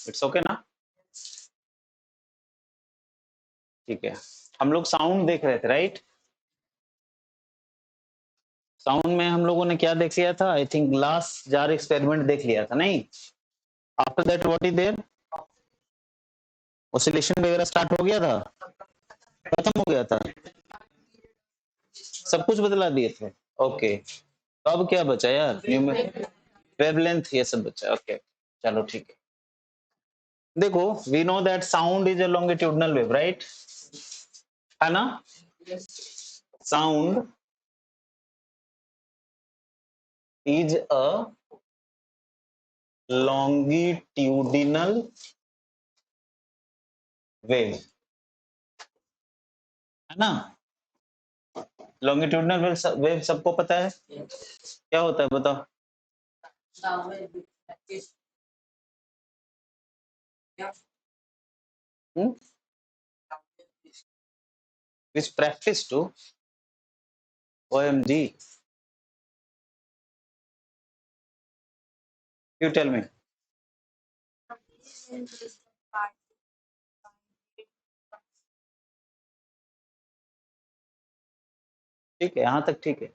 It's okay ना? ठीक है, हम लोग साउंड देख रहे थे राइट? साउंड में हम लोगों ने क्या देख लिया था? I think glass jar experiment देख लिया था, नहीं? After that what is there? Oscillation वगैरह स्टार्ट हो गया था, खत्म हो गया था, सब कुछ बदला दिए थे। ओके, तो अब क्या बचा यार? वेवलेंथ ये सब बचा। ओके, चलो ठीक है। देखो, we know that sound is a longitudinal wave, right? है ना? Sound is a longitudinal wave, है ना? लॉन्गिट्यूडनल वेव सबको पता है क्या होता है, बताओ? Which practice to? OMG, you tell me. ठीक है, यहाँ तक ठीक है।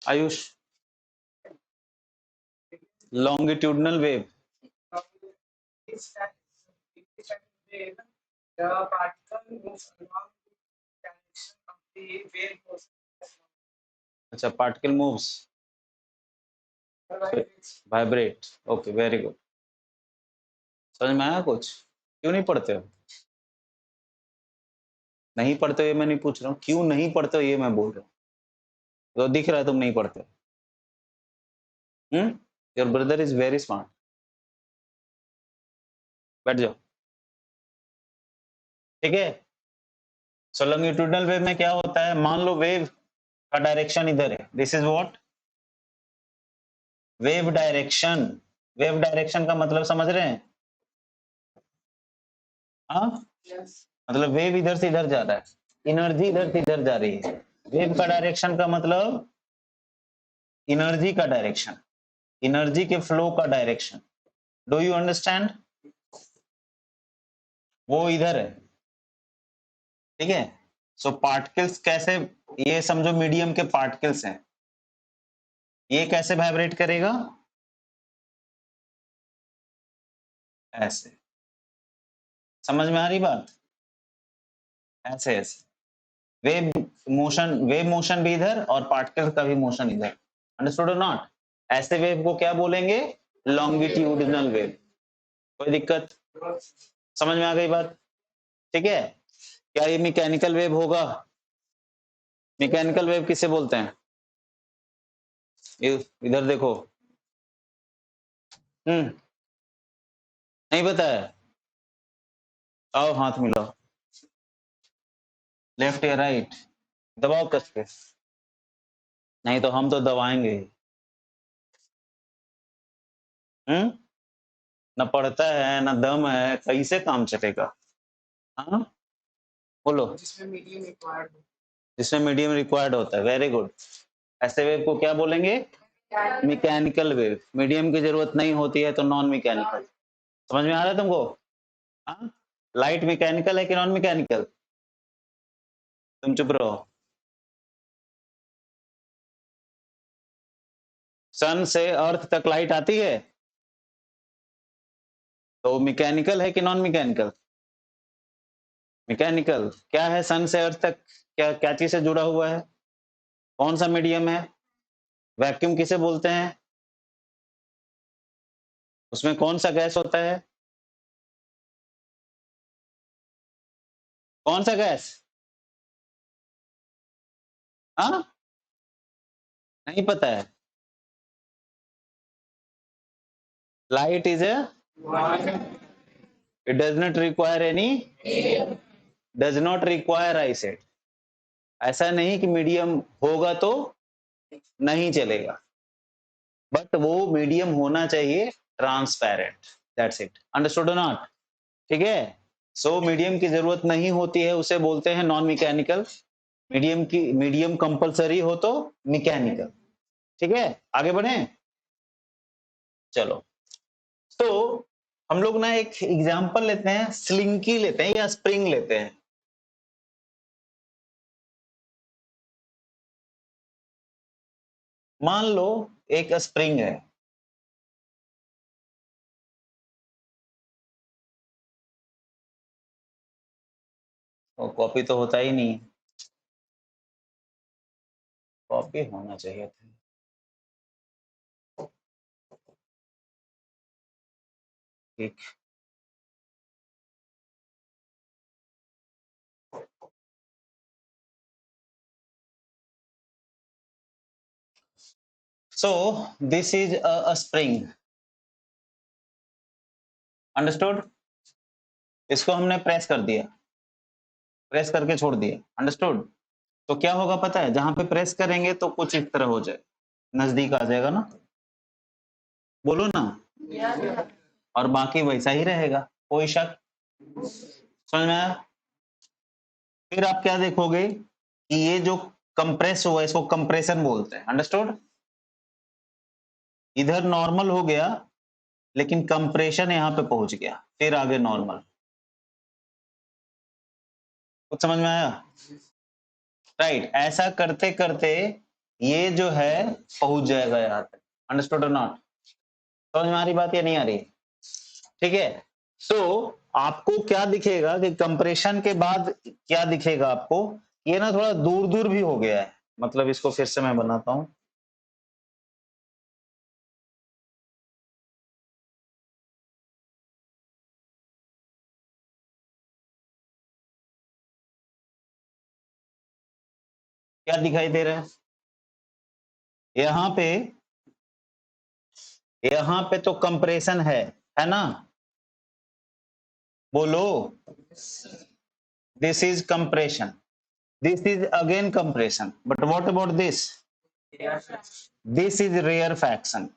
आयुष, longitudinal wave, अच्छा, particle moves, vibrate. Okay, very good. समझ में आया कुछ? क्यों नहीं पढ़ते हो? नहीं पढ़ते हो ये मैं नहीं पूछ रहा हूँ, क्यों नहीं पढ़ते हो ये मैं बोल रहा हूँ। तो दिख रहा है तुम नहीं पढ़ते। Your brother is very smart. बैठ जाओ, ठीक है? सो लॉन्गिट्यूडनल वेव में क्या होता है? मान लो वेव का डायरेक्शन इधर है, this is what? Wave direction. Wave direction का मतलब समझ रहे हैं? हाँ, मतलब वेव इधर से इधर जा रहा है, एनर्जी इधर से इधर जा रही है। वेव का डायरेक्शन का मतलब एनर्जी का डायरेक्शन, एनर्जी के फ्लो का डायरेक्शन। Do you understand? वो इधर है, ठीक है? सो पार्टिकल्स कैसे, ये समझो मीडियम के पार्टिकल्स हैं, ये कैसे वाइब्रेट करेगा? ऐसे। समझ में आ रही बात? ऐसे ऐसे वेव मोशन भी इधर और पार्टिकल का भी मोशन इधर। अंडरस्टूड और नॉट? ऐसे वेव को क्या बोलेंगे? Longitudinal wave. कोई दिक्कत? समझ में आ गई बात? ठीक है? क्या ये मैकेनिकल वेव होगा? मैकेनिकल वेव किसे बोलते हैं? इधर देखो। नहीं पता है? आओ हाथ मिलाओ, लेफ्ट या राइट? दबाओ कस के, नहीं तो हम तो दबाएंगे। न पढ़ता है न दम है, कैसे काम चलेगा? हाँ बोलो। जिसमें मीडियम रिक्वायर्ड होता है, वेरी गुड। ऐसे वेव को क्या बोलेंगे? Mechanical wave. मीडियम की जरूरत नहीं होती है तो नॉन मैकेनिकल। समझ में आ रहा है तुमको? हाँ, लाइट मैकेनिकल है कि नॉन मैकेनिकल? तुम चुप रहो। सन से अर्थ तक लाइट आती है, तो मैकेनिकल है कि नॉन मैकेनिकल? मैकेनिकल। क्या है सन से अर्थ तक? क्या क्या चीज से जुड़ा हुआ है? कौन सा मीडियम है? वैक्यूम किसे बोलते हैं? उसमें कौन सा गैस होता है? कौन सा गैस? हाँ, नहीं पता है? Light is a, it does not require any, does not require, I said. ऐसा नहीं कि मीडियम होगा तो नहीं चलेगा, बट वो मीडियम होना चाहिए transparent, that's it. Understood not? ठीक है? सो मीडियम की जरूरत नहीं होती है, उसे बोलते हैं नॉन मैकेनिकल। मीडियम कंपलसरी हो तो मैकेनिकल। ठीक है, आगे बढ़े। चलो, तो हम लोग ना एक एग्जांपल लेते हैं, स्लिंकी लेते हैं या स्प्रिंग लेते हैं। मान लो एक स्प्रिंग है, और कॉपी तो होता ही नहीं, कॉपी होना चाहिए था। ठीक, so this is a spring, understood. इसको हमने प्रेस कर दिया, प्रेस करके छोड़ दिया, अंडरस्टूड। तो क्या होगा पता है, जहां पे प्रेस करेंगे तो कुछ इस तरह हो जाए, नजदीक आ जाएगा ना, बोलो ना, और बाकी वैसा ही रहेगा, कोई शक, समझ में आया। फिर आप क्या देखोगे कि ये जो कंप्रेस हुआ इसको कंप्रेशन बोलते हैं, अंडरस्टूड। इधर नॉर्मल हो गया, लेकिन कंप्रेशन यहां पे पहुंच गया, फिर आगे नॉर्मल, कुछ समझ में आया। राइट, ऐसा करते करते ये जो है पहुंच जाएगा यहाँ तक, अंडरस्टूड और नॉट। समझ में आ रही बात या नहीं आ रही? ठीक है, सो आपको क्या दिखेगा कि कंप्रेशन के बाद क्या दिखेगा आपको, ये ना थोड़ा दूर दूर भी हो गया है, मतलब इसको फिर से मैं बनाता हूं, क्या दिखाई दे रहा है यहाँ पे तो कंप्रेशन है ना, बोलो, this is compression, this is again compression, but what about this is rarefaction,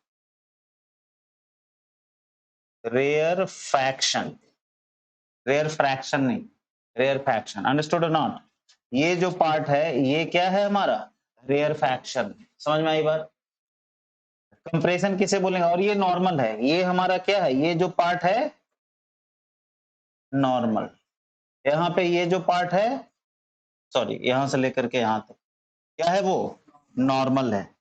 rarefaction नहीं, rarefaction, understood or not। ये जो पार्ट है ये क्या है हमारा, rarefaction, समझ में आई बात। कंप्रेशन किसे बोलेंगे, और ये नॉर्मल है, ये हमारा क्या है, ये जो पार्ट है नॉर्मल, यहाँ पे ये जो पार्ट है, सॉरी यहां से लेकर के यहां तक क्या है, वो नॉर्मल है।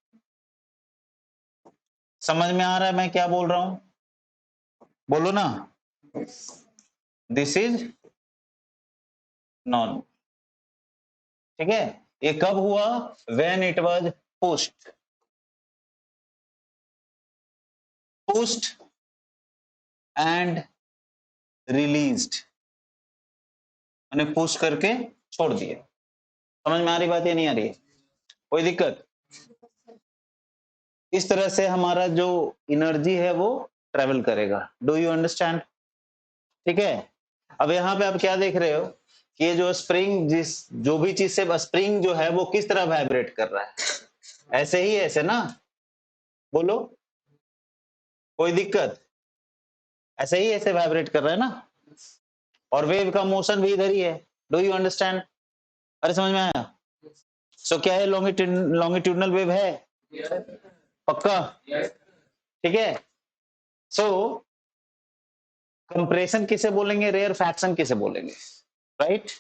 समझ में आ रहा है मैं क्या बोल रहा हूं, बोलो ना, दिस इज नॉर्मल। ठीक है, ये कब हुआ, when it was pushed and released, मैंने पुश करके छोड़ दिया। समझ में आ रही बात या नहीं आ रही है, कोई दिक्कत। इस तरह से हमारा जो एनर्जी है वो ट्रेवल करेगा, डू यू अंडरस्टैंड। ठीक है, अब यहाँ पे आप क्या देख रहे हो कि ये जो स्प्रिंग, जो भी चीज से स्प्रिंग जो है वो किस तरह वाइब्रेट कर रहा है, ऐसे ही, ऐसे ना, बोलो, कोई दिक्कत, ऐसे ही ऐसे वाइब्रेट कर रहा है ना, और वेव का मोशन भी इधर ही है, डू यू अंडरस्टैंड। अरे समझ में आया। सो क्या है, लॉन्गिट्यूडनल वेव है, पक्का, ठीक है। सो कंप्रेशन किसे बोलेंगे, रेयरफैक्शन किसे बोलेंगे, राइट।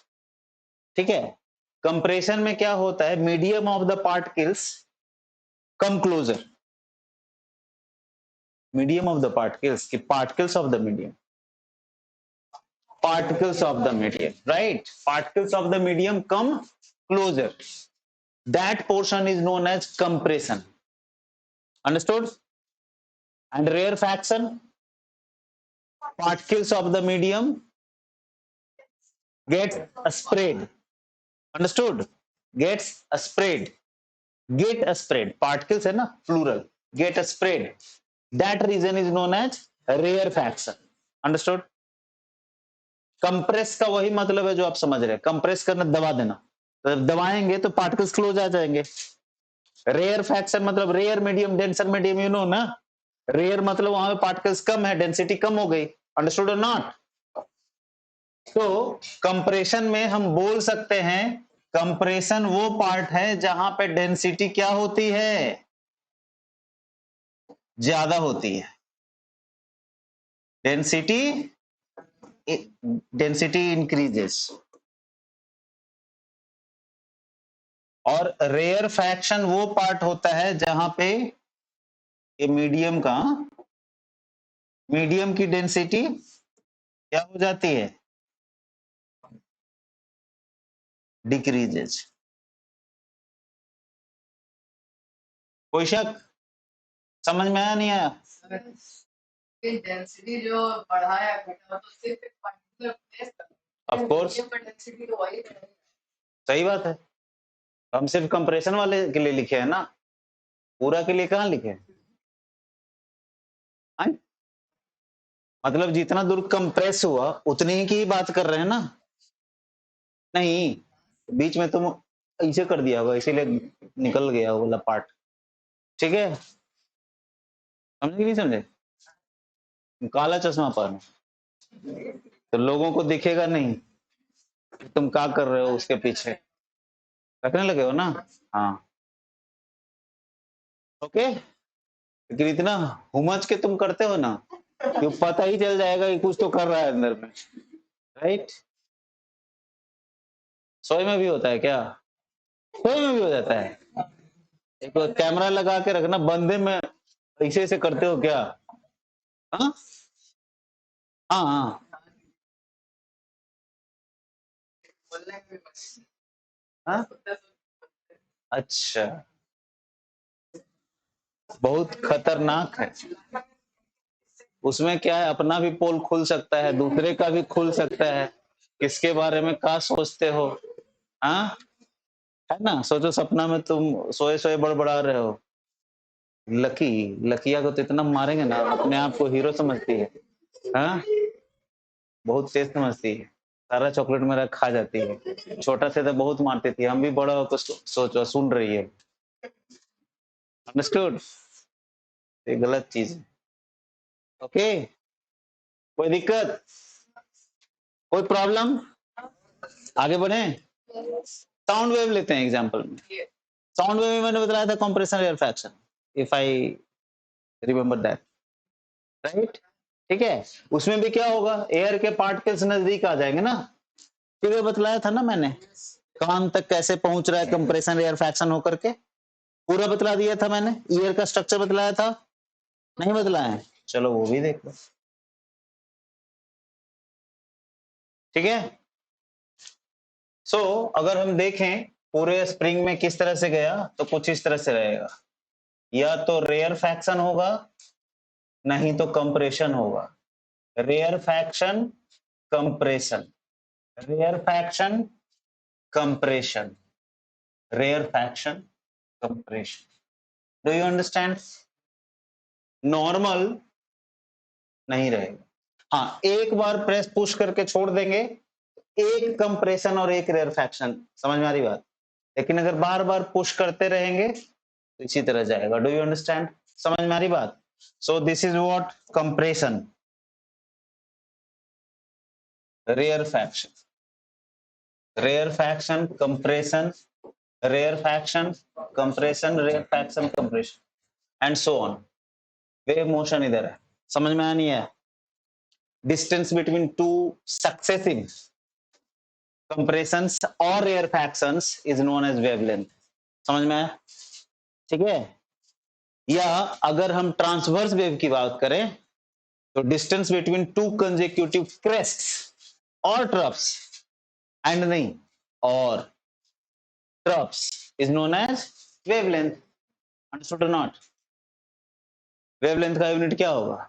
ठीक है, कंप्रेशन में क्या होता है, medium of the particles come closer, medium of the particles की particles of the medium, particles of the medium, right, particles of the medium come closer, that portion is known as compression, understood। And rarefaction, particles of the medium gets sprayed, understood, gets sprayed, get sprayed, particles है ना plural, get sprayed, that region is known as rarefaction, understood। Compress का वही मतलब है जो आप समझ रहे हैं, कंप्रेस करना, दबा देना, तो दबाएंगे तो पार्टिकल्स क्लोज आ जाएंगे। रेयर फैक्शन मतलब rare medium denser medium, you know ना, रेयर मतलब वहां पे पार्टिकल्स कम है, डेंसिटी कम हो गई, अंडरस्टूड और नॉट। तो कंप्रेशन में हम बोल सकते हैं कंप्रेशन वो पार्ट है जहां पे डेंसिटी क्या होती है, ज्यादा होती है। Density increases. और रेयर फ्रैक्शन वो पार्ट होता है जहां पे ये मीडियम की डेंसिटी क्या हो जाती है, डिक्रीजेस। कोई शक, समझ में आया नहीं आया? डेंसिटी जो बढ़ाया घटा तो सिर्फ एक पर्टिकुलर प्लेस पर, ऑफ कोर्स डेंसिटी तो वही है। सही बात है, हम सिर्फ कंप्रेशन वाले के लिए लिखे हैं ना, पूरा के लिए कहाँ लिखे हैं? मतलब जितना दूर कंप्रेस हुआ उतनी ही की बात कर रहे हैं ना। नहीं, बीच में तुम ऐसे कर दिया होगा इसीलिए निकल गया वो वाला पार्ट। ठीक है, समझे कि नहीं समझे? काला चश्मा पहनो तो लोगों को दिखेगा नहीं तुम क्या कर रहे हो उसके पीछे, रखने लगे हो ना। हाँ ओके, लेकिन इतना हुमच के तुम करते हो ना कि पता ही चल जाएगा कि कुछ तो कर रहा है अंदर में, राइट? सोए में भी होता है क्या? सोए में भी हो जाता है। एक कैमरा लगा के रखना, बंदे में ऐसे ऐसे करते हो क्या? हाँ हाँ हाँ हाँ? अच्छा, बहुत खतरनाक है। उसमें क्या है, अपना भी पोल खुल सकता है, दूसरे का भी खुल सकता है। किसके बारे में क्या सोचते हो? हाँ, है ना? सोचो सपना में तुम सोए सोए बड़बड़ा रहे हो। लकिया को तो इतना मारेंगे ना, अपने आप को हीरो समझती है। हाँ, बहुत तेज समझती है, सारा चॉकलेट मेरा खा जाती है। छोटा से तो बहुत मारती थी, हम भी बड़ा होकर सोचो सुन रही है। अंडरस्टूड? ये गलत चीज है। ओके, कोई दिक्कत, कोई प्रॉब्लम? आगे बढ़े। साउंड वेव लेते हैं एग्जांपल में। साउंड वेव में मैंने बताया था compression air fraction, if I remember that, right? ठीक है, उसमें भी क्या होगा, एयर के पार्टिकल्स नजदीक आ जाएंगे ना। फिर ये बतलाया था ना मैंने, कान तक कैसे पहुंच रहा है कंप्रेशन एयर फ्रैक्शन होकर के, पूरा बतला दिया था मैंने। ईयर का स्ट्रक्चर बतलाया था, नहीं बतलाया? चलो वो भी देख लो। ठीक है, सो अगर हम देखें पूरे स्प्रिंग में किस तरह से गया, तो कुछ इस तरह से रहेगा, या तो रेयर फ्रैक्शन होगा, नहीं तो कंप्रेशन होगा। Rarefaction, compression, rarefaction, compression, rarefaction, compression. Do you understand? Normal नहीं रहेगा। हाँ, एक बार प्रेस पुश करके छोड़ देंगे, एक कंप्रेशन और एक रेयर फ्रैक्शन, समझ में आ रही बात? लेकिन अगर बार बार पुश करते रहेंगे तो इसी तरह जाएगा। Do you understand? समझ में आ रही बात? So this is what compression, rarefaction, rarefaction, compression, rarefaction, compression, rarefaction, compression and so on. Wave motion इधर है, समझ में आया नहीं है? Distance between two successive compressions और rarefactions is known as wavelength. समझ में आया? ठीक है, या अगर हम ट्रांसवर्स वेव की बात करें तो distance between two consecutive crests और ट्रफ्स, एंड नहीं, और troughs is known as wavelength. Understood और नॉट? वेवलेंथ का यूनिट क्या होगा?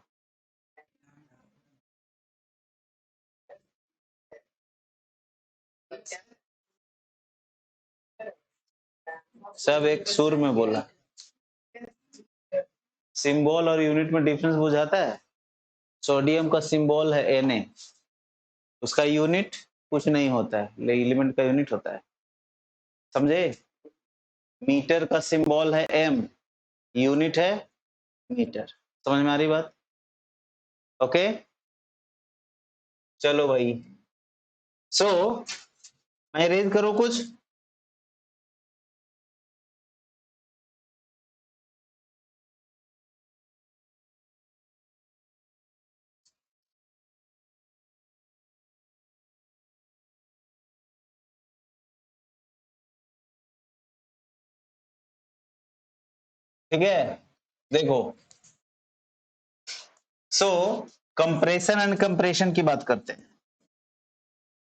सब एक सुर में बोला। सिंबल और यूनिट में डिफरेंस बुझाता है? सोडियम का सिंबल है Na, उसका यूनिट कुछ नहीं होता है, एलिमेंट का यूनिट होता है, समझे? मीटर का सिंबल है M, यूनिट है मीटर। समझ में आ रही बात? ओके, चलो भाई। सो मैं रेज करूं कुछ? ठीक है, देखो सो कंप्रेशन एंड कंप्रेशन की बात करते हैं,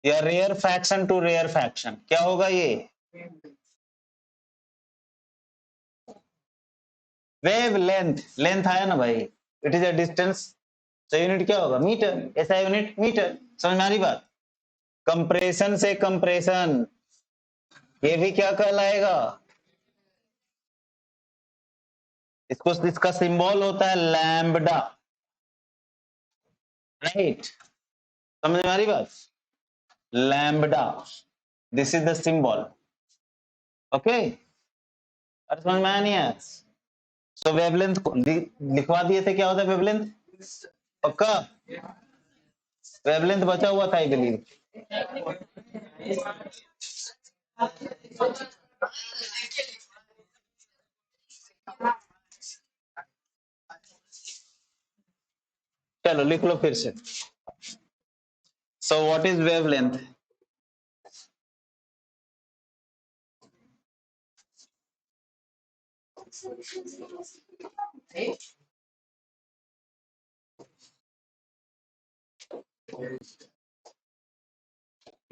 या rarefaction to rarefaction, क्या होगा ये वेव लेंथ, लेंथ आया ना भाई, इट इज अ डिस्टेंस, तो यूनिट क्या होगा मीटर, ऐसा यूनिट मीटर, समझ में आ रही बात। कंप्रेशन से कंप्रेशन, ये भी क्या कहलाएगा, इसको, इसका सिंबल होता है लैम्बडा, राइट, समझ में आ रही बात, lambda, this is the symbol, okay, अरे समझ में आया नहीं है, सो वेवलेंथ को लिखवा दिए थे, क्या होता है वेवलेंथ, पक्का, वेवलेंथ बचा हुआ था आई बिलीव, चलो लिख लो फिर से, सो व्हाट इज वेवलेंथ,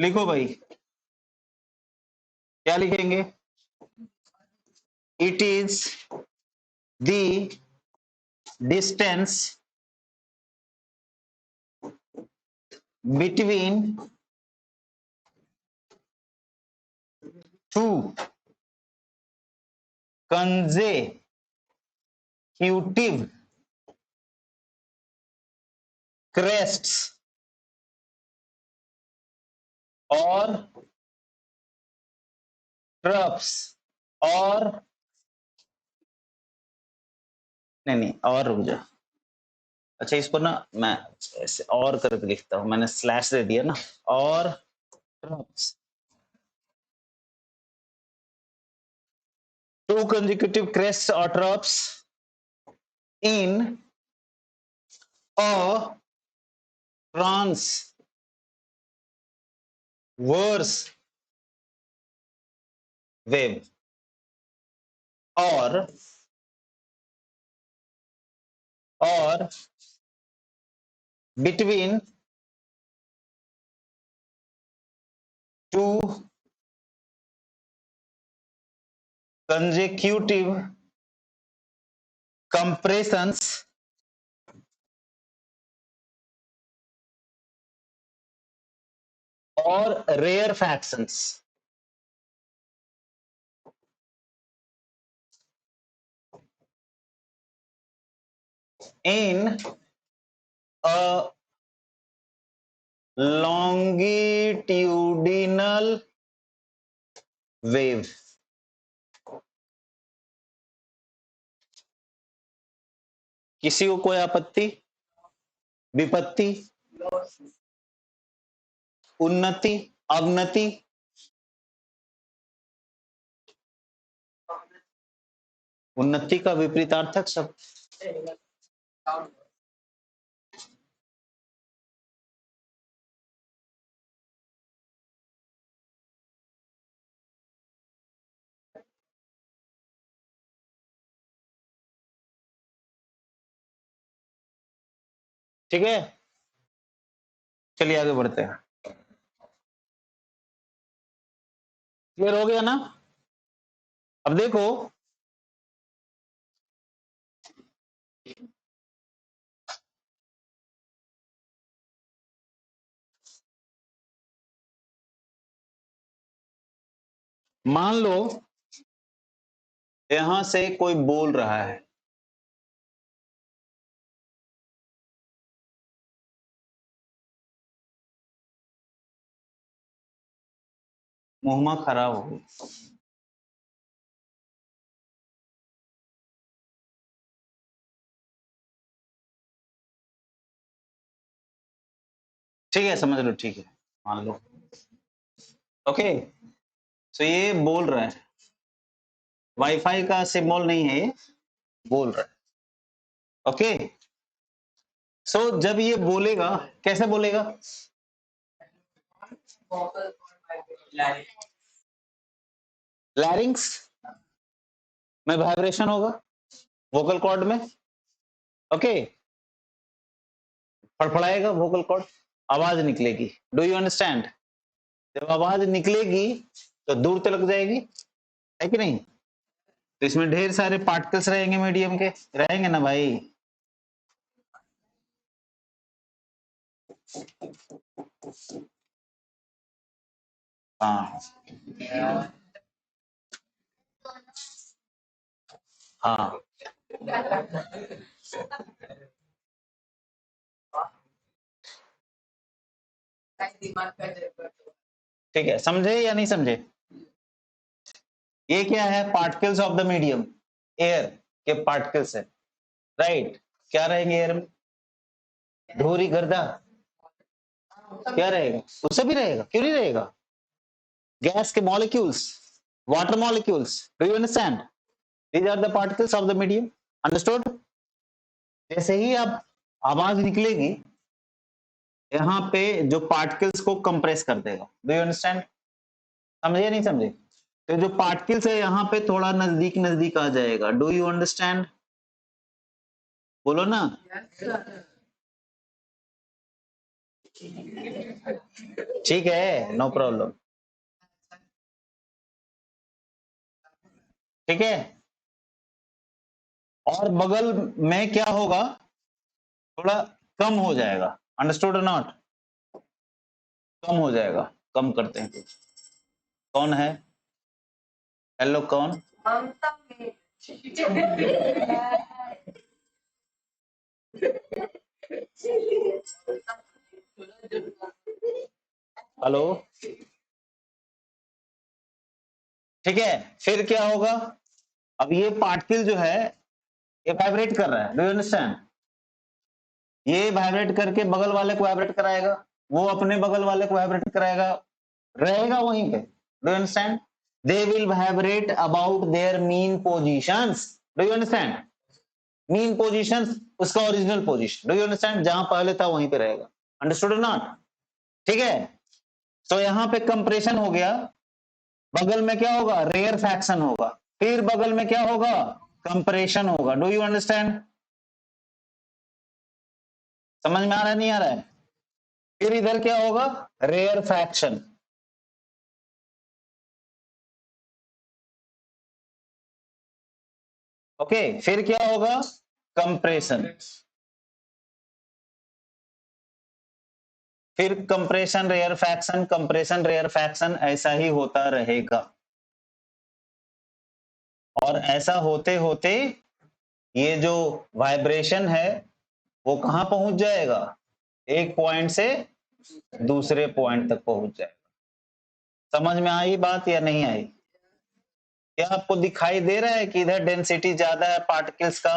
लिखो भाई, क्या लिखेंगे, it is the distance between to consecutive crests और troughs, और नहीं और रुक जा, अच्छा इसको ना मैं ऐसे और करके लिखता हूं, मैंने स्लैश दे दिया ना, और troughs, two consecutive crests or troughs in a transverse wave, और between two consecutive compressions और रेयर फैक्शंस, इन अ longitudinal wave, किसी को कोई आपत्ति, विपत्ति, उन्नति, अवनति, उन्नति का विपरीतार्थक शब्द, ठीक है, चलिए आगे बढ़ते हैं, क्लियर हो गया ना। अब देखो मान लो यहां से कोई बोल रहा है, मुहमा खराब हो गई, ठीक है समझ लो, ठीक है मान लो, ओके, तो ये बोल रहा है, वाईफाई का सिंबल नहीं है, ये बोल रहा है, ओके, सो जब ये बोलेगा कैसे बोलेगा, लैरिंग्स में वाइब्रेशन होगा, वोकल कॉर्ड में, ओके, फड़फड़ाएगा वोकल कॉर्ड, आवाज निकलेगी। Do you understand? जब आवाज निकलेगी तो दूर तक जाएगी, है कि नहीं? तो इसमें ढेर सारे पार्टिकल्स रहेंगे मीडियम के, रहेंगे ना भाई? हाँ हाँ, ठीक है, समझे या नहीं समझे? ये क्या है? Particles of the medium, air के पार्टिकल्स है, राइट? क्या रहेंगे एयर में? धूरी गर्दा, क्या रहेगा? उससे भी रहेगा, क्यों नहीं रहेगा? गैस के molecules, water molecules, do you understand? These are the particles of the medium, understood? जैसे ही आप आवाज निकलेगी, यहाँ पे जो पार्टिकल्स को कंप्रेस कर देगा, डू यू अंडरस्टैंड? समझे या नहीं समझे? तो जो पार्टिकल्स है यहाँ पे थोड़ा नजदीक नजदीक आ जाएगा, डू यू अंडरस्टैंड? बोलो ना। ठीक है, नो प्रॉब्लम, ठीक है। और बगल में क्या होगा? थोड़ा कम हो जाएगा, अंडरस्टूड और नॉट? कम हो जाएगा, कम करते हैं कुछ। कौन है? हेलो, कौन? हेलो, ठीक है। फिर क्या होगा? अब ये पार्टिकल जो है ये वाइब्रेट कर रहा है, डू यू अंडरस्टैंड? ये वाइब्रेट करके बगल वाले को वाइब्रेट कराएगा, वो अपने बगल वाले को वाइब्रेट कराएगा, रहेगा वहीं पे, do you understand? They will vibrate about their mean positions, do you understand? Mean positions उसका original position, do you understand? जहां पहले था वहीं पे रहेगा, अंडरस्टूड और नॉट? ठीक है। तो यहां पे कंप्रेशन हो गया, बगल में क्या होगा? रेयर फैक्शन होगा, फिर बगल में क्या होगा? कंप्रेशन होगा, डू यू अंडरस्टैंड? समझ में आ रहा है नहीं आ रहा है? फिर इधर क्या होगा? Rarefaction, okay. फिर क्या होगा? कंप्रेशन, फिर compression rarefaction, compression rarefaction, ऐसा ही होता रहेगा। और ऐसा होते होते ये जो वाइब्रेशन है वो कहां पहुंच जाएगा? एक पॉइंट से दूसरे पॉइंट तक पहुंच जाएगा। समझ में आई बात या नहीं आई? क्या आपको दिखाई दे रहा है कि इधर डेंसिटी ज्यादा है पार्टिकल्स का,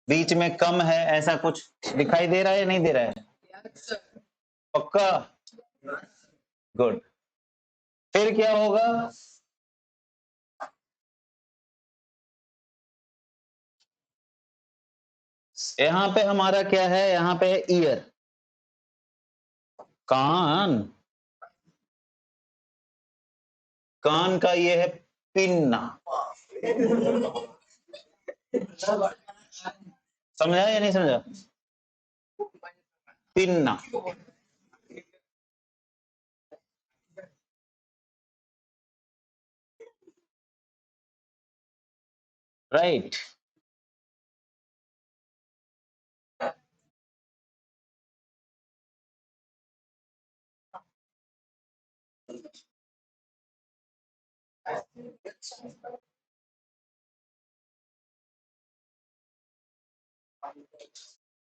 बीच में कम है, ऐसा कुछ दिखाई दे रहा है या नहीं दे रहा है? पक्का? गुड। फिर क्या होगा? यहाँ पे हमारा क्या है? यहाँ पे है ईयर, कान, कान का ये है पिन्ना, समझा या नहीं समझा? Pinna, right.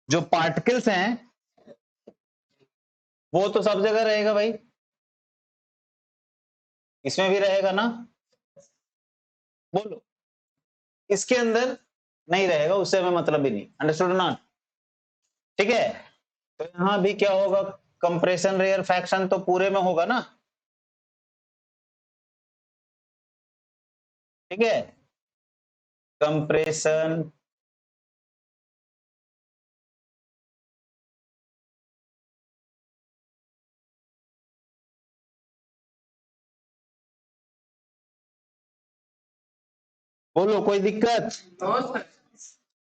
जो पार्टिकल्स हैं वो तो सब जगह रहेगा भाई, इसमें भी रहेगा ना? बोलो, इसके अंदर नहीं रहेगा, उससे हमें मतलब ही नहीं, अंडरस्टूड नॉट? ठीक है। तो यहां भी क्या होगा? कंप्रेशन रेयर फैक्शन तो पूरे में होगा ना, ठीक है। कंप्रेशन, बोलो कोई दिक्कत?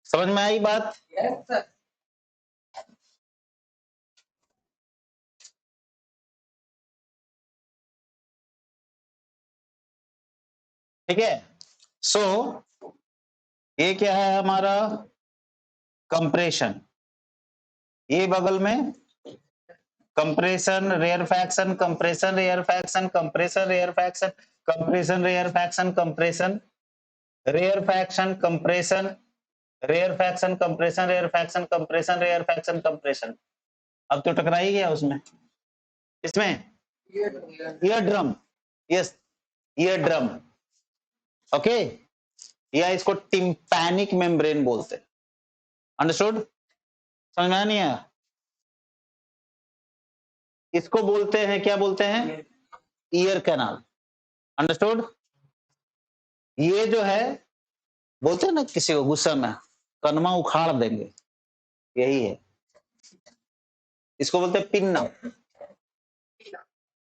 समझ में आई बात? ठीक है। सो ये क्या है हमारा कंप्रेशन, ये बगल में compression rarefaction, compression rarefaction, compression rarefaction, compression rarefaction, compression rarefaction, compression rarefaction, compression rarefaction, compression rarefaction, compression. अब तो टकरा ही गया उसमें, इसमें ear drum, yes ear drum, okay, या इसको टिम्पैनिक मेम्ब्रेन बोलते हैं। अंडरस्टूड? समझ में आया नहीं आया? इसको बोलते हैं, क्या बोलते हैं? Ear canal. अंडरस्टूड? ये जो है बोलते हैं ना किसी को गुस्सा में कनमा उखाड़ देंगे, यही है। इसको बोलते हैं पिन्ना,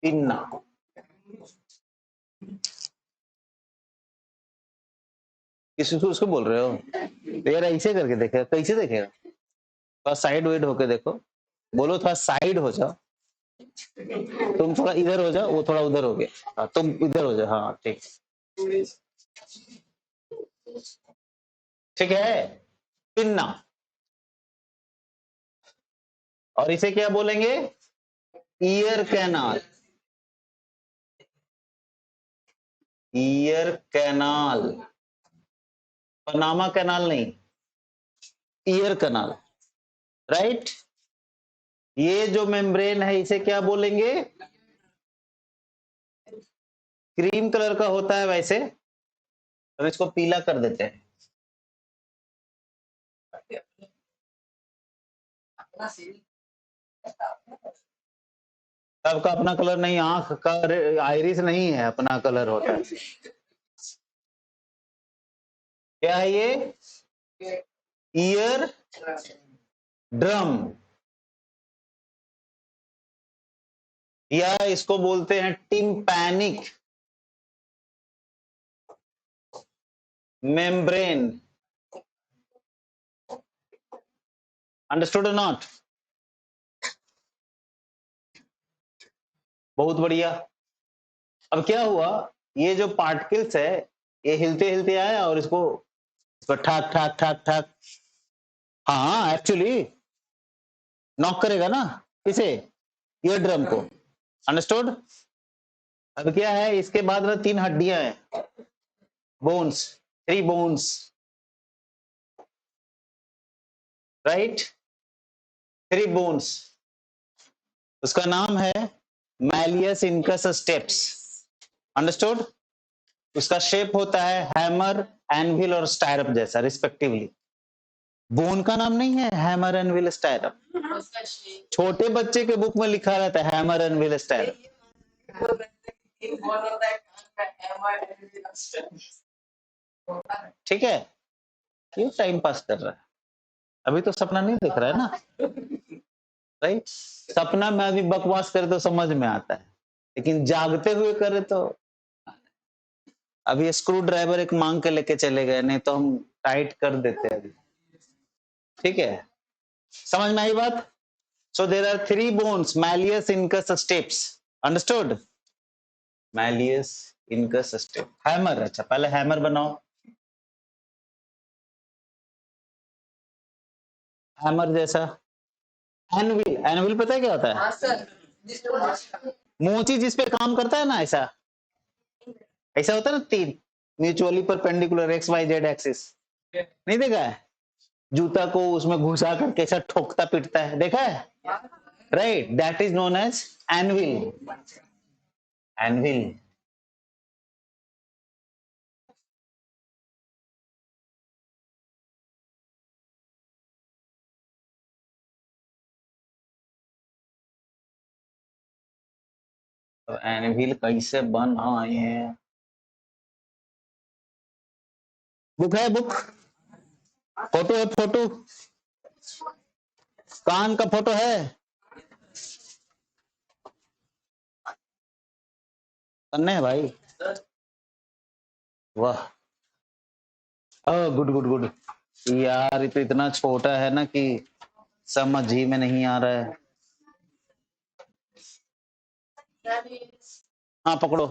पिन्ना। किसको उसको बोल रहे हो? तो यार ऐसे करके देखेगा, कैसे देखेगा? थोड़ा साइड वाइड होके देखो, बोलो थोड़ा साइड हो जाओ, तुम थोड़ा इधर हो जाओ, वो थोड़ा उधर हो गया। हाँ, तुम इधर हो जाओ, हाँ ठीक, ठीक है, पिन्ना। और इसे क्या बोलेंगे? Ear canal, ear canal, Panama canal नहीं, ईयर कैनाल, राइट। ये जो मेम्ब्रेन है इसे क्या बोलेंगे? क्रीम कलर का होता है वैसे, तो इसको पीला कर देते हैं। सबका अपना कलर नहीं, आंख का आइरिस नहीं है, अपना कलर होता है। क्या है ये? ईयर ड्रम, या इसको बोलते हैं टिम्पैनिक मेम्ब्रेन। अंडरस्टूड और नॉट? बहुत बढ़िया। अब क्या हुआ, ये जो पार्टिकल्स है ये हिलते हिलते आया और इसको ठाक ठाक ठाक ठाक, हाँ एक्चुअली नॉक करेगा ना, किसे? ईयर ड्रम को। अंडरस्टूड? अब क्या है, इसके बाद में 3 हड्डियां हैं, बोन्स, 3 बोन्स, राइट, 3 बोन्स। उसका नाम है मैलियस इनकस स्टेप्स। अंडरस्टूड? उसका शेप होता है हैमर, एनविल और स्टायरप जैसा रिस्पेक्टिवली। बोन का नाम नहीं है हैमर, एनविल, स्टायरप। छोटे बच्चे के बुक में लिखा रहता है हैमर, एनविल, स्टायरप। ठीक है, क्यों टाइम पास कर रहा है? अभी तो सपना नहीं दिख रहा है ना, राइट? सपना में अभी बकवास करे तो समझ में आता है, लेकिन जागते हुए करे तो। अभी स्क्रू ड्राइवर एक मांग के लेके चले गए, नहीं तो हम टाइट कर देते अभी। ठीक है, समझ में आई बात? So there are 3 bones, malleus, incus, stapes. Understood? Malleus, incus, stapes, hammer. अच्छा पहले हैमर बनाओ, हैमर जैसा। एनविल, एनविल पता है क्या होता है? हाँ सर, मोची जिस पे काम करता है ना, ऐसा ऐसा होता है ना, 3 mutually perpendicular X Y Z axis, नहीं देखा है? जूता को उसमें घुसा कर कैसा ठोकता पिटता है, देखा है? Right, that is known as anvil. Anvil. तो एनविल कैसे बनाए हैं? बुक है, बुक, फोटो है, फोटो, कान का फोटो है, करने है भाई। वाह, गुड गुड गुड। यार ये तो इतना छोटा है ना कि समझ ही में नहीं आ रहा है। हाँ पकड़ो।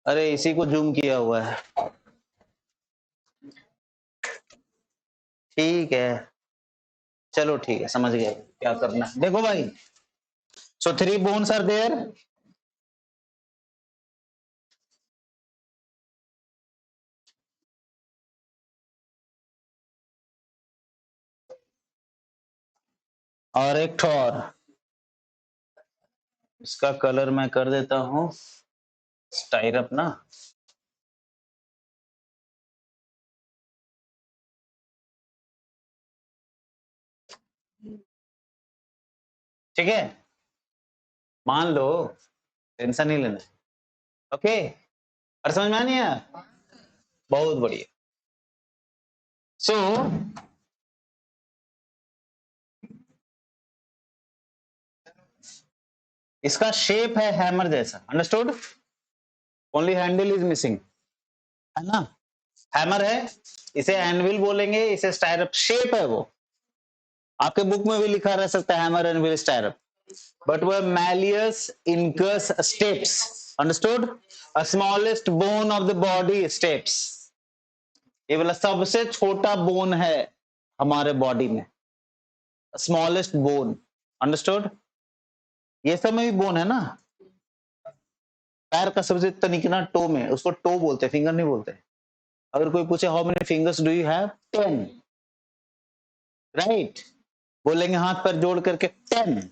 अरे इसी को जूम किया हुआ है। ठीक है चलो ठीक है, समझ गए क्या करना है। देखो भाई, सो 3 बोन्स आर देयर। और एक ठोर, इसका कलर मैं कर देता हूं स्टाइरअप ना। ठीक है, मान लो, टेंशन नहीं लेना। ओके, और समझ में आ नहीं आया? बहुत बढ़िया। सो इसका शेप है हैमर जैसा, understood? Only handle is missing, है ना? हैमर है, इसे एनविल बोलेंगे, इसे स्टाइरअप शेप है वो। आपके बुक में भी लिखा रह सकता है हैमर एनविल स्टाइरअप, बट वह malleus incus stapes, understood? A smallest bone of the body steps. ये वाला सबसे छोटा बोन है हमारे बॉडी में, स्मॉलेस्ट बोन, अंडरस्टूड? ये सब में भी बोन है ना। पैर का सबसे तनिकना टो में, उसको टो बोलते हैं, फिंगर नहीं बोलते। अगर कोई पूछे how many fingers do you have, 10, right? बोलेंगे हाथ पर जोड़ करके 10।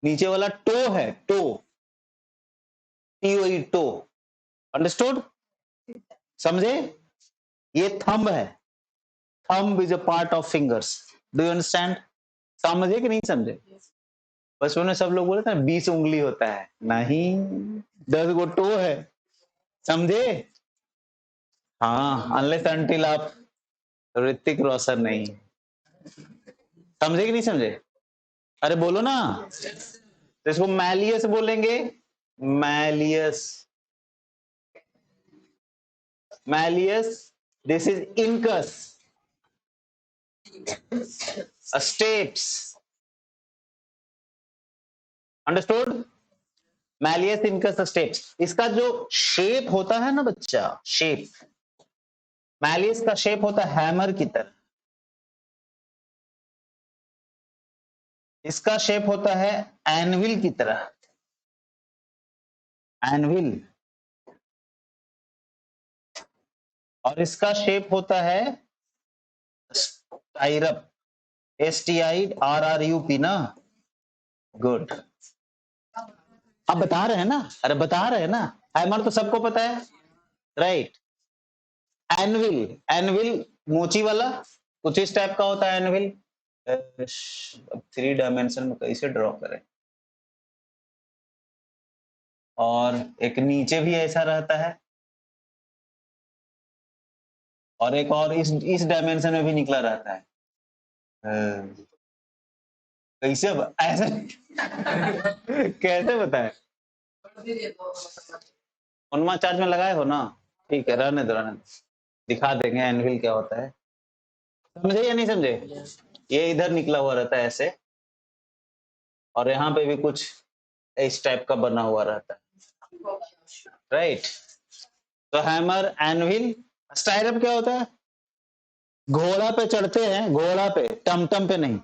नीचे वाला टो है, टो, टीओई, टो, अंडरस्टूड? समझे? ये थंब है, thumb is a part of fingers, do you understand? समझे कि नहीं समझे? बचपन में सब लोग बोले थे 20 उंगली होता है, नहीं, 10 गो टो है, समझे? हाँ, अनलेस अनटिल आप ऋतिक रोशन नहीं, समझे कि नहीं समझे? अरे बोलो ना। तो इसको मैलियस बोलेंगे, malleus, malleus, this is incus stapes, understood? Malleus incus steps. इसका जो शेप होता है ना बच्चा, शेप, मैलियस का शेप होता है हैमर की तरह, इसका शेप होता है एनविल की तरह, एनविल, और इसका शेप होता है स्टाइरअप, STIRRUP ना। गुड, अब बता रहे हैं ना, अरे बता रहे हैं ना, हैमर तो सबको पता है, राइट? एनविल, एनविल मोची वाला कुछ इस टाइप का होता है एनविल। अब 3 डायमेंशन में कैसे ड्रॉ करें? और एक नीचे भी ऐसा रहता है, और एक और इस डायमेंशन में भी निकला रहता है। कैसे ऐसे कैसे बताए? उनमा चार्ज में लगाए हो ना, ठीक है, रहने दो रहने दो, दिखा देंगे एनविल क्या होता है। समझे या नहीं समझे? ये इधर निकला हुआ रहता है ऐसे, और यहाँ पे भी कुछ इस टाइप का बना हुआ रहता है, राइट? तो हैमर, एनविल, स्टाइरअप क्या होता है? घोड़ा पे चढ़ते हैं, घोड़ा पे, टमटम पे नहीं,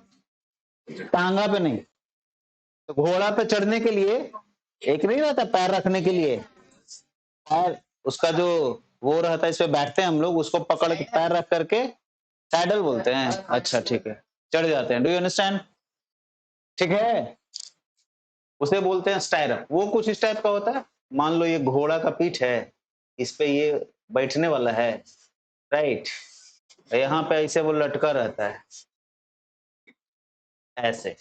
टांगा पे नहीं। तो घोड़ा पे चढ़ने के लिए एक नहीं रहता पैर रखने के लिए, पैर, उसका जो वो रहता है, इस पे बैठते हैं हम लोग, उसको पकड़ के पैर रख करके सैडल बोलते हैं। अच्छा ठीक है, चढ़ जाते हैं, डू यू अंडरस्टैंड? ठीक है, उसे बोलते हैं स्टाइरअप। वो कुछ इस टाइप का होता है, मान लो ये घोड़ा का पीठ है, इस पे ये बैठने वाला है, राइट? यहाँ पे ऐसे वो लटका रहता है ऐसे,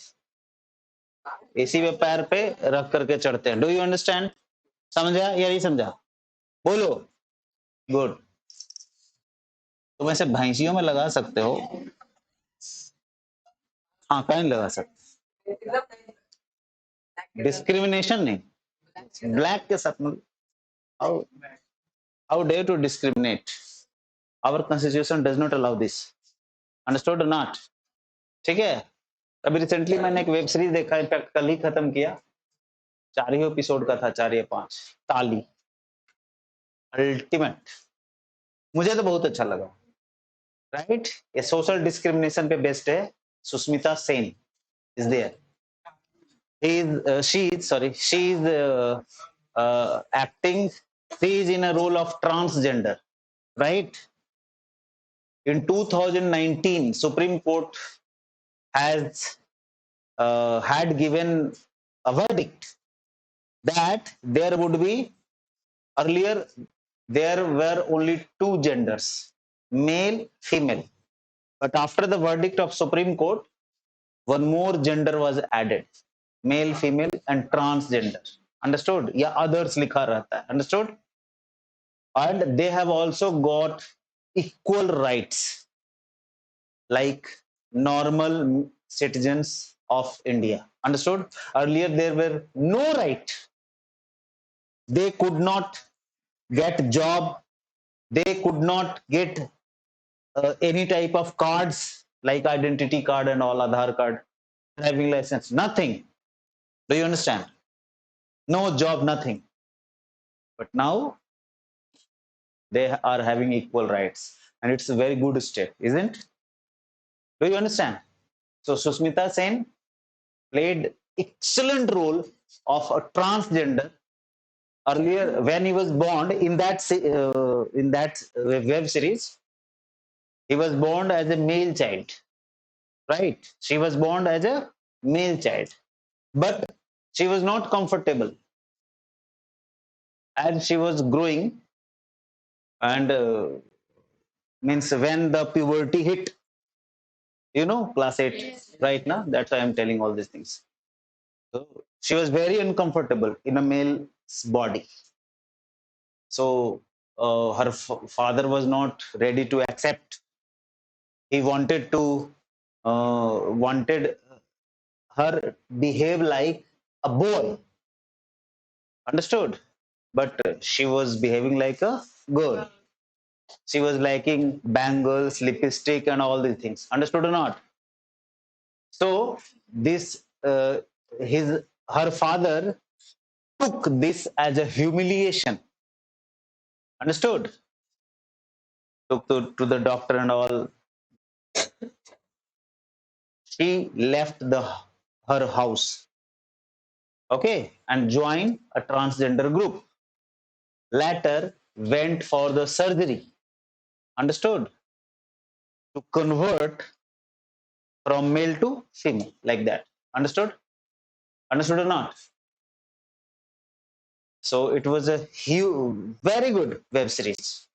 इसी पे पैर पे रख करके चढ़ते हैं। Do you understand? समझा या नहीं समझा? बोलो। गुड। तुम ऐसे भैंसियों में लगा सकते हो, हाँ कहीं लगा सकते, डिस्क्रिमिनेशन नहीं, ब्लैक के साथ how how dare to discriminate, our constitution does not allow this. Understood or not? ठीक है. अभी रिसेंटली मैंने एक वेब सीरीज देखा, इनफैक्ट कल ही खत्म किया, 4 ही एपिसोड का था, 4 या 5, ताली, अल्टीमेट, मुझे तो बहुत अच्छा लगा. राइट, ये सोशल डिस्क्रिमिनेशन पे बेस्ड है. Sushmita Sen is there. She is acting. She is in a role of transgender, right? In 2019, Supreme Court has had given a verdict that there would be, earlier there were only 2 genders, male, female, but after the verdict of Supreme Court, one more gender was added, male, female and transgender. Understood? या others लिखा रहता है. Understood? And they have also got equal rights like normal citizens of India. Understood? Earlier there were no right. They could not get job. They could not get any type of cards like identity card and all, Aadhaar card, driving license, nothing. Do you understand? No job, nothing. But now they are having equal rights, and it's a very good step, isn't? Do you understand? So Sushmita Sen played excellent role of a transgender earlier when he was born in that web series. He was born as a male child, right? She was born as a male child, but she was not comfortable as she was growing, and means when the puberty hit, class 8, yes, right now, that's why I'm telling all these things. So she was very uncomfortable in a male's body. So her father was not ready to accept. He wanted her behave like a boy. Understood? But she was behaving like a girl. She was liking bangles, lipstick, and all these things. Understood or not? So this her father took this as a humiliation. Understood? Took to the doctor and all. She left her house, okay, and joined a transgender group. Later went for the surgery. Understood? To convert from male to female, like that. Understood? Understood or not? So it was a huge, very good web series,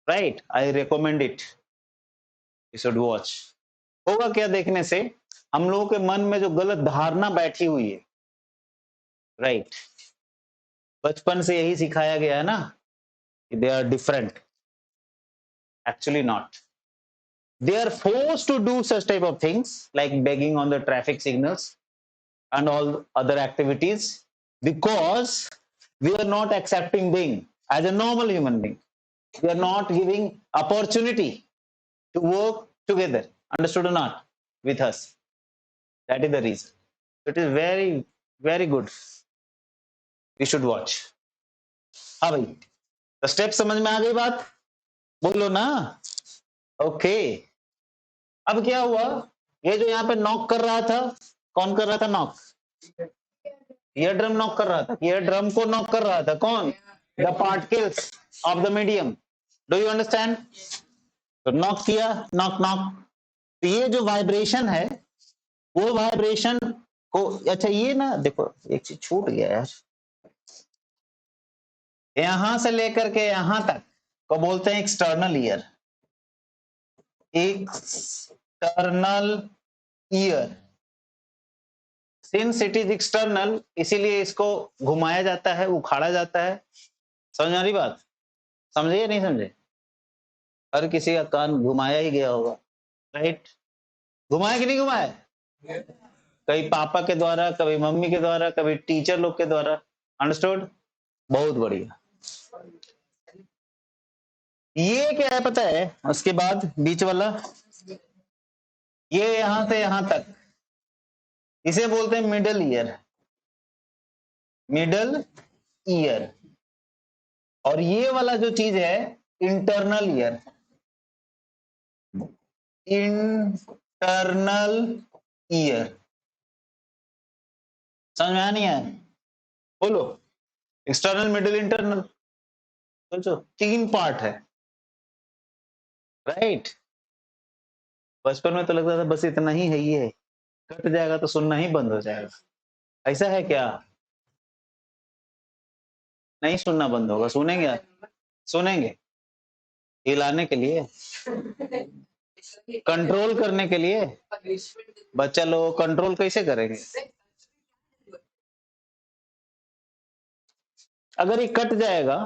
right? I recommend it. You should watch. होगा क्या देखने से? हम लोगों के मन में जो गलत धारणा बैठी हुई है, राइट, बचपन से यही सिखाया गया है ना कि they are different. Actually not. They are forced to do such type of things like begging on the traffic signals and all other activities because we are not accepting being as a normal human being. We are not giving opportunity to work together. Understood or not? With us. That is the reason. It is very, very good. You should watch. हाँ भाई, तो step समझ में आ गई बात? बोलो ना. Okay. अब क्या हुआ? ये जो यहाँ पे नॉक कर रहा था, कौन कर रहा था नॉक? ईयर ड्रम नॉक कर रहा था. ईयर ड्रम को नॉक कर रहा था कौन? The particles of the medium. Do you understand? तो नॉक किया, नॉक नॉक. तो ये जो वाइब्रेशन है, वो वाइब्रेशन को, अच्छा ये ना देखो, एक चीज छूट गया यार. यहां से लेकर के यहां तक को बोलते हैं external ear. External ear. Since it is external, इसीलिए इसको घुमाया जाता है, उखाड़ा जाता है. समझ आ रही बात? समझे या नहीं समझे? हर किसी का कान घुमाया ही गया होगा, राइट? घुमाया कि नहीं घुमाया? कभी पापा के द्वारा, कभी मम्मी के द्वारा, कभी टीचर लोग के द्वारा. अंडरस्टूड? बहुत बढ़िया. ये क्या है पता है? उसके बाद बीच वाला, ये यहां से यहां तक, इसे बोलते हैं मिडल ईयर। Middle ear. और ये वाला जो चीज है इंटरनल ईयर। Internal ear. समझ में आया नहीं आया? बोलो। External, middle, internal. सोचो, 3 पार्ट है, राइट? बचपन में तो लगता था बस इतना ही है, ये कट जाएगा तो सुनना ही बंद हो जाएगा। ऐसा है क्या? नहीं सुनना बंद होगा, सुनेंगे। सुनेंगे हिलाने के लिए, कंट्रोल करने के लिए। बच्चा लोग कंट्रोल कैसे करेंगे? अगर ये कट जाएगा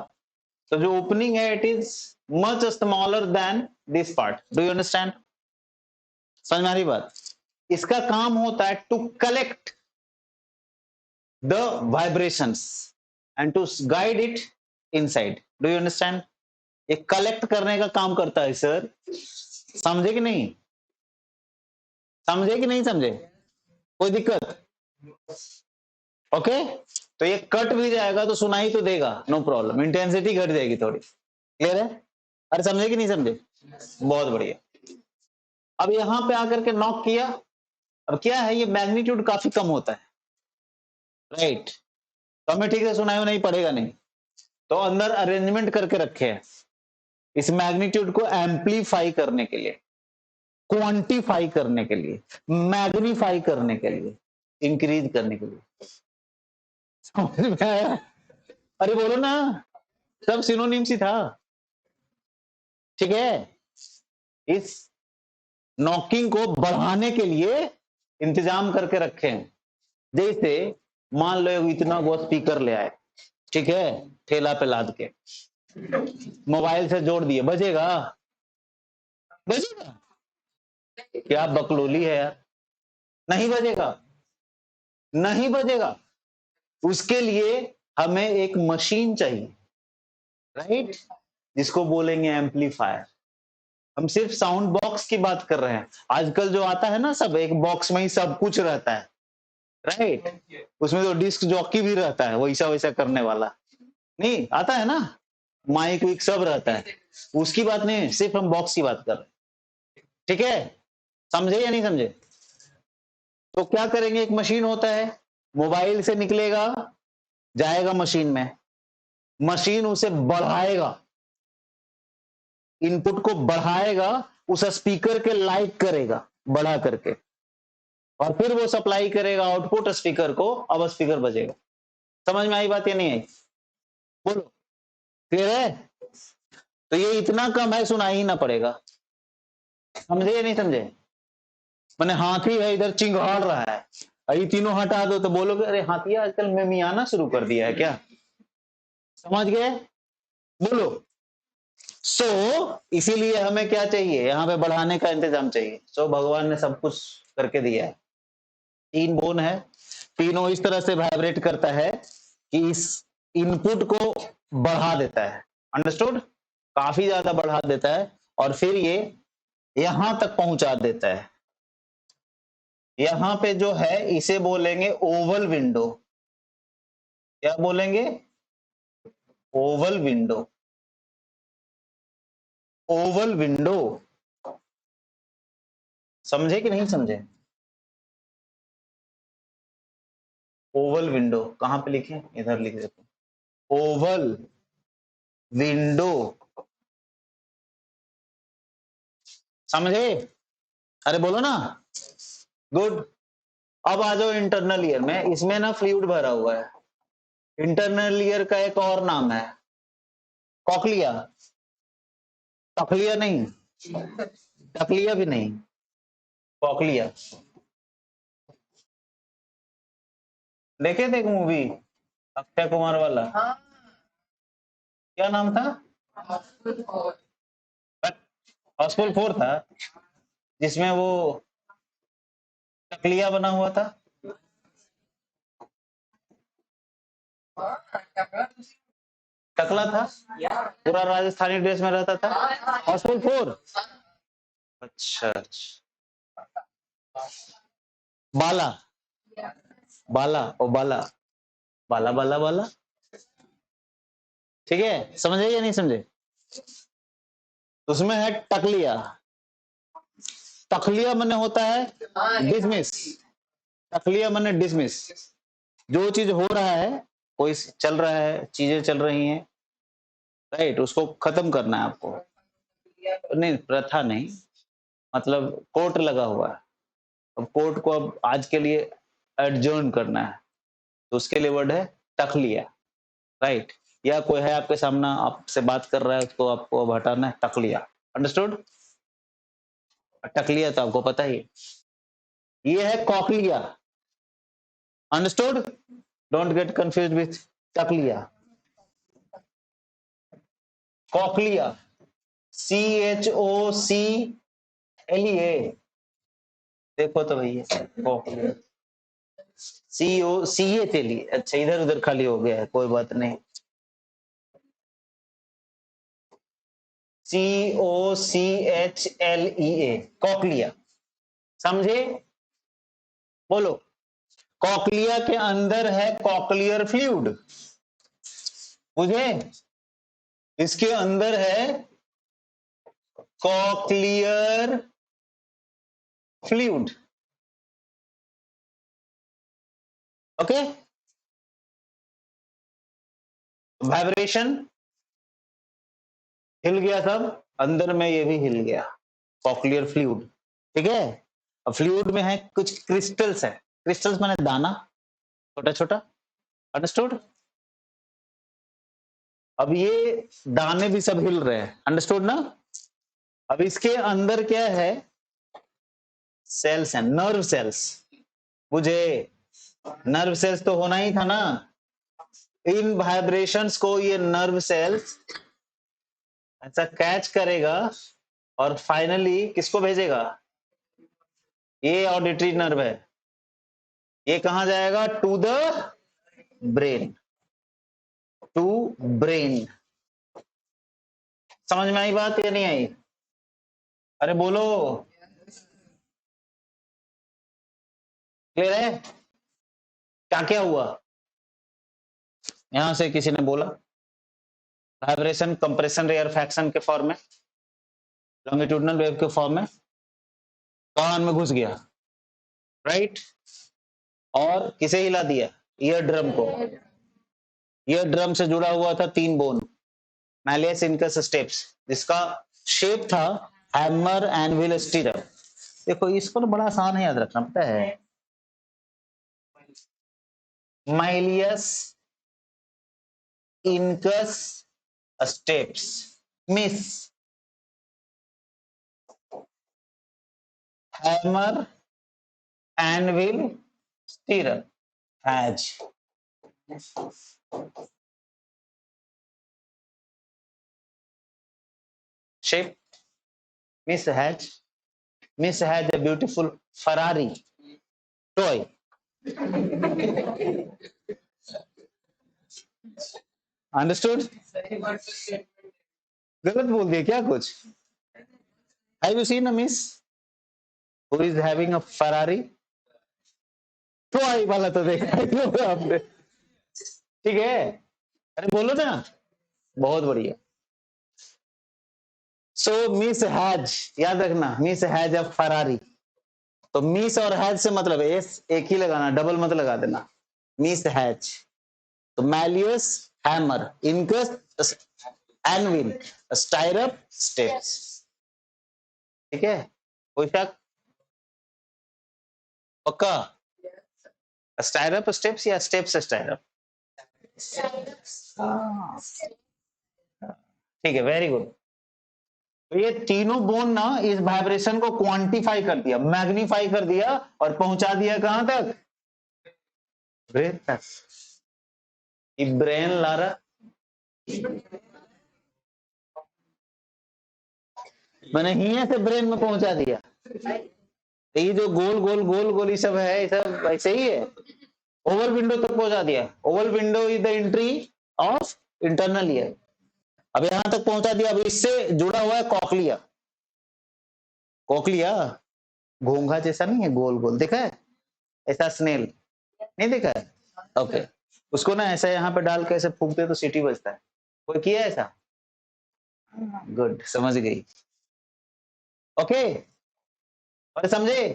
तो जो ओपनिंग है it is much smaller than this part. Do you understand? समझ में आ रही बात? इसका काम होता है to collect the vibrations and to guide it inside. Do you understand? ये कलेक्ट करने का काम करता है सर। समझे कि नहीं? समझे कि नहीं समझे? कोई दिक्कत? ओके। तो ये कट भी जाएगा तो सुनाई तो देगा, नो प्रॉब्लम, इंटेंसिटी घट जाएगी थोड़ी। क्लियर है? अरे समझे कि नहीं समझे? बहुत बढ़िया। अब यहां पे आकर के नॉक किया। अब क्या है, ये मैग्नीट्यूड काफी कम होता है, राइट? तो हमें ठीक से सुनाई नहीं पड़ेगा नहीं, तो अंदर अरेंजमेंट करके रखे हैं इस मैग्नीट्यूड को एम्पलीफाई करने के लिए, क्वांटिफाई करने के लिए, मैग्नीफाई करने के लिए, इंक्रीज करने के लिए। समझ में आया? अरे बोलो ना, सब सिनोनिम्स ही था। ठीक है? इस नॉकिंग को बढ़ाने के लिए इंतजाम करके रखे हैं। जैसे मान लो इतना वो स्पीकर ले आए, ठीक है, ठेला पे लाद के मोबाइल से जोड़ दिए, बजेगा? बजेगा? क्या बकलोली है यार, नहीं बजेगा, नहीं बजेगा। उसके लिए हमें एक मशीन चाहिए, राइट, जिसको बोलेंगे एम्पलीफायर। हम सिर्फ साउंड बॉक्स की बात कर रहे हैं। आजकल जो आता है ना, सब एक बॉक्स में ही सब कुछ रहता है, राइट? उसमें तो डिस्क जॉकी भी रहता है, वैसा वैसा करने वाला नहीं आता है ना, माइक विक सब रहता है। उसकी बात नहीं, सिर्फ हम बॉक्स की बात कर रहे हैं। ठीक है? समझे या नहीं समझे? तो क्या करेंगे, एक मशीन होता है, मोबाइल से निकलेगा, जाएगा मशीन में, मशीन उसे बढ़ाएगा, इनपुट को बढ़ाएगा, उस स्पीकर के लाइक करेगा बढ़ा करके, और फिर वो सप्लाई करेगा आउटपुट स्पीकर को। अब स्पीकर बजेगा। समझ में आई बात या नहीं आई? बोलो। क्लियर है? तो ये इतना कम है, सुनाई ही ना पड़ेगा। समझे या नहीं समझे? मैंने हाथी है इधर चिंगाड़ रहा है, ये तीनों हटा दो तो बोलोगे अरे हाथी आजकल में मियाना शुरू कर दिया है क्या? समझ गए? बोलो। सो इसीलिए हमें क्या चाहिए, यहाँ पे बढ़ाने का इंतजाम चाहिए। सो भगवान ने सब कुछ करके दिया है। 3 बोन है, तीनों इस तरह से वाइब्रेट करता है कि इस इनपुट को बढ़ा देता है। अंडरस्टूड? काफी ज्यादा बढ़ा देता है, और फिर ये यहां तक पहुंचा देता है। यहां पे जो है इसे बोलेंगे ओवल विंडो। क्या बोलेंगे? Oval window. Oval window. समझे कि नहीं समझे? ओवल विंडो कहां पे लिखे? इधर लिख देते, ओवल विंडो। समझे? अरे बोलो ना। गुड। अब आ जाओ इंटरनल ईयर में। इसमें ना फ्लूइड भरा हुआ है। इंटरनल ईयर का एक और नाम है कॉकलिया। टकलिया नहीं, टकलिया भी नहीं, कॉकलिया। देखे थे एक मूवी अक्षय कुमार वाला, क्या नाम था? हाउसफुल 4 था, जिसमें वो टकलिया बना हुआ था। टकला था, पूरा राजस्थानी ड्रेस में रहता था, हाउसफुल 4। अच्छा, बाला, बाला ओ बाला, बाला बाला बाला, ठीक है, समझे या नहीं समझे? उसमें है टकलिया। तखलिया मने होता है डिसमिस, तखलिया मने डिसमिस। जो चीज हो रहा है, कोई चल रहा है, चीजें चल रही हैं, राइट, उसको खत्म करना है आपको। नहीं, प्रथा नहीं, मतलब कोर्ट लगा हुआ है, अब कोर्ट को अब आज के लिए एडजर्न करना है, तो उसके लिए वर्ड है तखलिया, राइट। या कोई है आपके सामने, आपसे बात कर रहा है, उसको आपको अब हटाना है, तखलिया, अंडरस्टूड? टकलिया तो आपको पता ही है। ये है cochlea, understood? Don't get confused with टकलिया। कॉकलिया, CHOCLEA, देखो तो भैया, कॉकलिया, COCA चलिए, अच्छा इधर उधर खाली हो गया है, कोई बात नहीं। COCHLEA, कॉकलिया, समझे? बोलो, कॉकलिया के अंदर है कॉकलियर फ्लूइड, बुझे? इसके अंदर है कॉकलियर फ्लूइड, ओके। वाइब्रेशन, हिल गया सब, अंदर में ये भी हिल गया, कॉकलियर फ्लूइड, ठीक है। अब फ्लूइड में है कुछ क्रिस्टल्स है, क्रिस्टल्स माने दाना, छोटा छोटा, अंडरस्टूड? अब ये दाने भी सब हिल रहे हैं, अंडरस्टूड ना? अब इसके अंदर क्या है, सेल्स हैं, नर्व सेल्स, मुझे नर्व सेल्स तो होना ही था ना। इन वाइब्रेशंस को ये नर्व सेल्स ऐसा कैच करेगा और फाइनली किसको भेजेगा? ये ऑडिटरी नर्व है, ये कहां जाएगा? To the brain, to brain. समझ में आई बात या नहीं आई? अरे बोलो, क्लियर है? क्या क्या हुआ? यहां से किसी ने बोला वाइब्रेशन कंप्रेशन रेयरफैक्शन के फॉर्म में, लॉन्गिट्यूडनल वेव के फॉर्म में कान में घुस गया, राइट, और किसे हिला दिया? ईयर ड्रम को। ईयर ड्रम से जुड़ा हुआ था 3 बोन, मैलियस इनकस स्टेप्स, जिसका शेप था हैमर एनविल स्टीरअप। देखो इसको तो बड़ा आसान है याद रखना, पता है, malleus incus stapes, Miss hammer anvil stirrup, has, shape, Miss has a beautiful Ferrari toy. Understood? गलत बोल दिया क्या कुछ? Have you seen a miss who is having a Ferrari? toy वाला तो देखा ही आपने, ठीक है? अरे बोलो ना, बहुत बढ़िया। So मिस हैज, याद रखना, मिस हैज अ फरारी। तो मिस और हैज से मतलब एस एक ही लगाना, डबल मत लगा देना, मिस हैज। तो malleus hammer incus anvil stirrup stapes, ठीक है? कोई शक? पक्का? स्टायरअप स्टेप्स या स्टेप्स स्टायरअप? ठीक है, वेरी गुड। तो ये तीनों बोन ना इस वाइब्रेशन को क्वांटिफाई कर दिया, मैग्नीफाई कर दिया और पहुंचा दिया कहां तक? ब्रेन तक। ब्रेन ला रहा, मैंने हिया से ब्रेन में पहुंचा दिया। ये जो गोल गोल गोल गोल ये सब है, ये सब ऐसे ही है, ओवल विंडो तक पहुंचा दिया। Oval window is the entry of internal ही है। अब यहां तक पहुंचा दिया, अब इससे जुड़ा हुआ है कॉकलिया। कॉकलिया घोंघा जैसा नहीं है, गोल गोल दिखा है, ऐसा स्नेल नहीं देखा है? ओके, उसको ना ऐसा यहाँ पे डाल के ऐसे फूकते तो सीटी बजता है। कोई किया ऐसा? गुड, समझ गई। ओके, और समझे?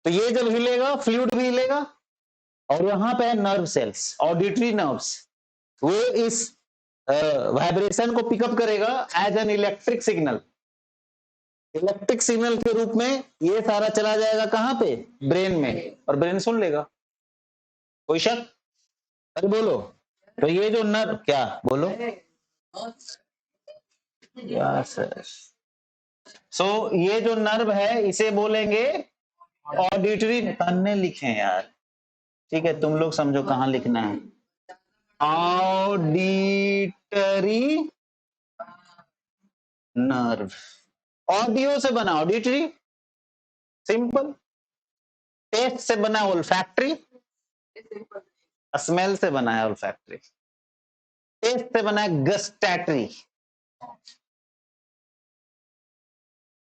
तो ये जब हिलेगा फ्लूइड भी हिलेगा, और यहाँ पे है नर्व सेल्स, ऑडिटरी नर्व्स, वो इस वाइब्रेशन को पिकअप करेगा as an electric signal. Electric signal के रूप में ये सारा चला जाएगा कहां पे? ब्रेन में, और ब्रेन सुन लेगा। कोई शक? अरे बोलो। तो ये जो नर्व, क्या बोलो? यस। सो ये जो नर्व है इसे बोलेंगे ऑडिटरी। तन्ने लिखे यार, ठीक है, तुम लोग समझो कहां लिखना है। ऑडिटरी नर्व, ऑडियो से बना ऑडिटरी, सिंपल। टेस्ट से बना ओल्फैक्टरी, स्मेल से बना है ओल्फैक्टरी। टेस्ट से बना है gustatory,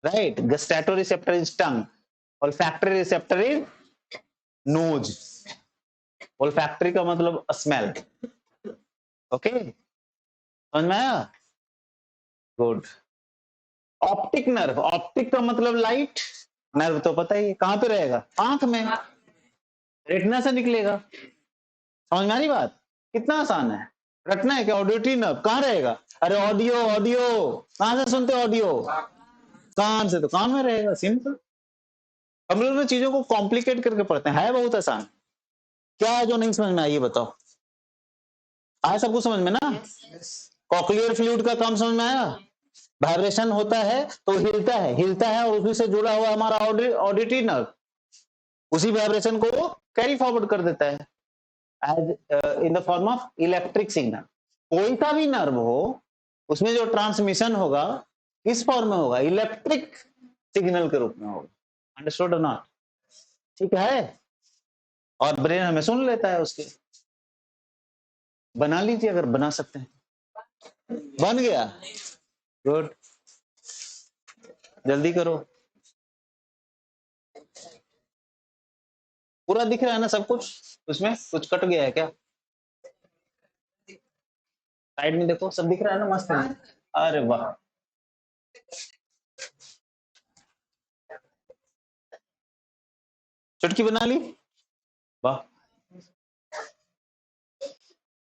right? Gustatory receptor is tongue, olfactory receptor is nose. Olfactory का मतलब स्मेल। ओके, समझ में आया? गुड। ऑप्टिक नर्व, ऑप्टिक का मतलब लाइट, नर्व तो पता ही है कहां पे रहेगा? आंख में, रेटिना से निकलेगा। समझ में आ रही बात? कितना आसान है। रटना है क्या? ऑडिटरी नर्व कहां रहेगा? अरे ऑडियो, ऑडियो कहां से सुनते? ऑडियो कान से, तो कान में रहेगा। सिंपल। हम लोग ना चीजों को कॉम्प्लिकेट करके पढ़ते हैं, है बहुत आसान। क्या है जो नहीं समझ में आई ये बताओ? आया सबको समझ में ना? कॉकलियर फ्लूइड का काम समझ में आया? वाइब्रेशन होता है तो हिलता है, हिलता है, और उसी से जुड़ा हुआ हमारा ऑडिटरी नर्व उसी वाइब्रेशन को कैरी फॉरवर्ड कर देता है as in the form of electric signal. कोई सा भी नर्व हो, उसमें जो ट्रांसमिशन होगा किस फॉर्म में होगा? इलेक्ट्रिक सिग्नल के रूप में होगा। अंडरस्टूड और नॉट? ठीक है। और ब्रेन हमें सुन लेता है उसके। बना लीजिए अगर बना सकते हैं। बन गया? गुड, जल्दी करो। पूरा दिख रहा है ना सब कुछ? उसमें कुछ कट गया है क्या? साइड में देखो, सब दिख रहा है ना? मस्त है। अरे वाह, चुटकी बना ली, वाह,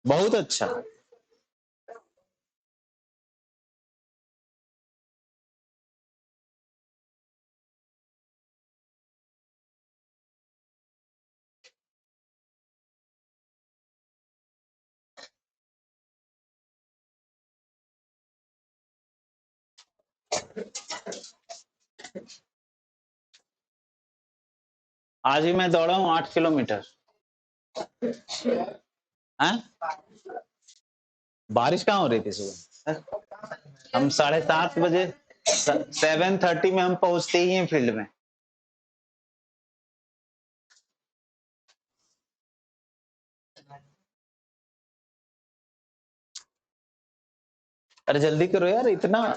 बहुत अच्छा। आज ही मैं दौड़ा हूँ 8 किलोमीटर। हाँ? बारिश कहाँ हो रही थी सुबह? हम 7:30 बजे, 7:30 में हम पहुंचते ही हैं फील्ड में। अरे जल्दी करो यार, इतना है?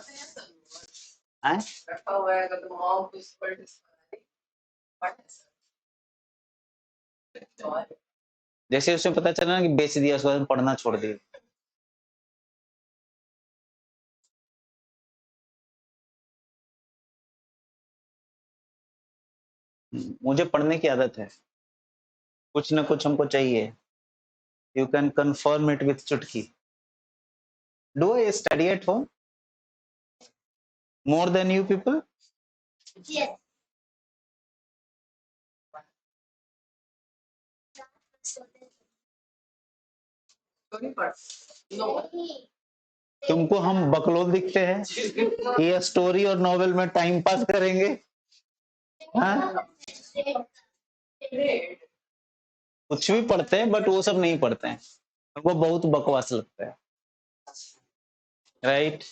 जैसे उसमें पता चला ना कि बेच दिया, उसके बाद पढ़ना छोड़ दिया। मुझे पढ़ने की आदत है, कुछ ना कुछ हमको चाहिए। You can confirm it with चुटकी। Do I study at home more than you people? तुमको हम बकलोल दिखते हैं? ये स्टोरी और नॉवेल में टाइम पास करेंगे? हाँ? कुछ भी पढ़ते हैं बट वो सब नहीं पढ़ते हैं, हमको बहुत बकवास लगता है, राइट?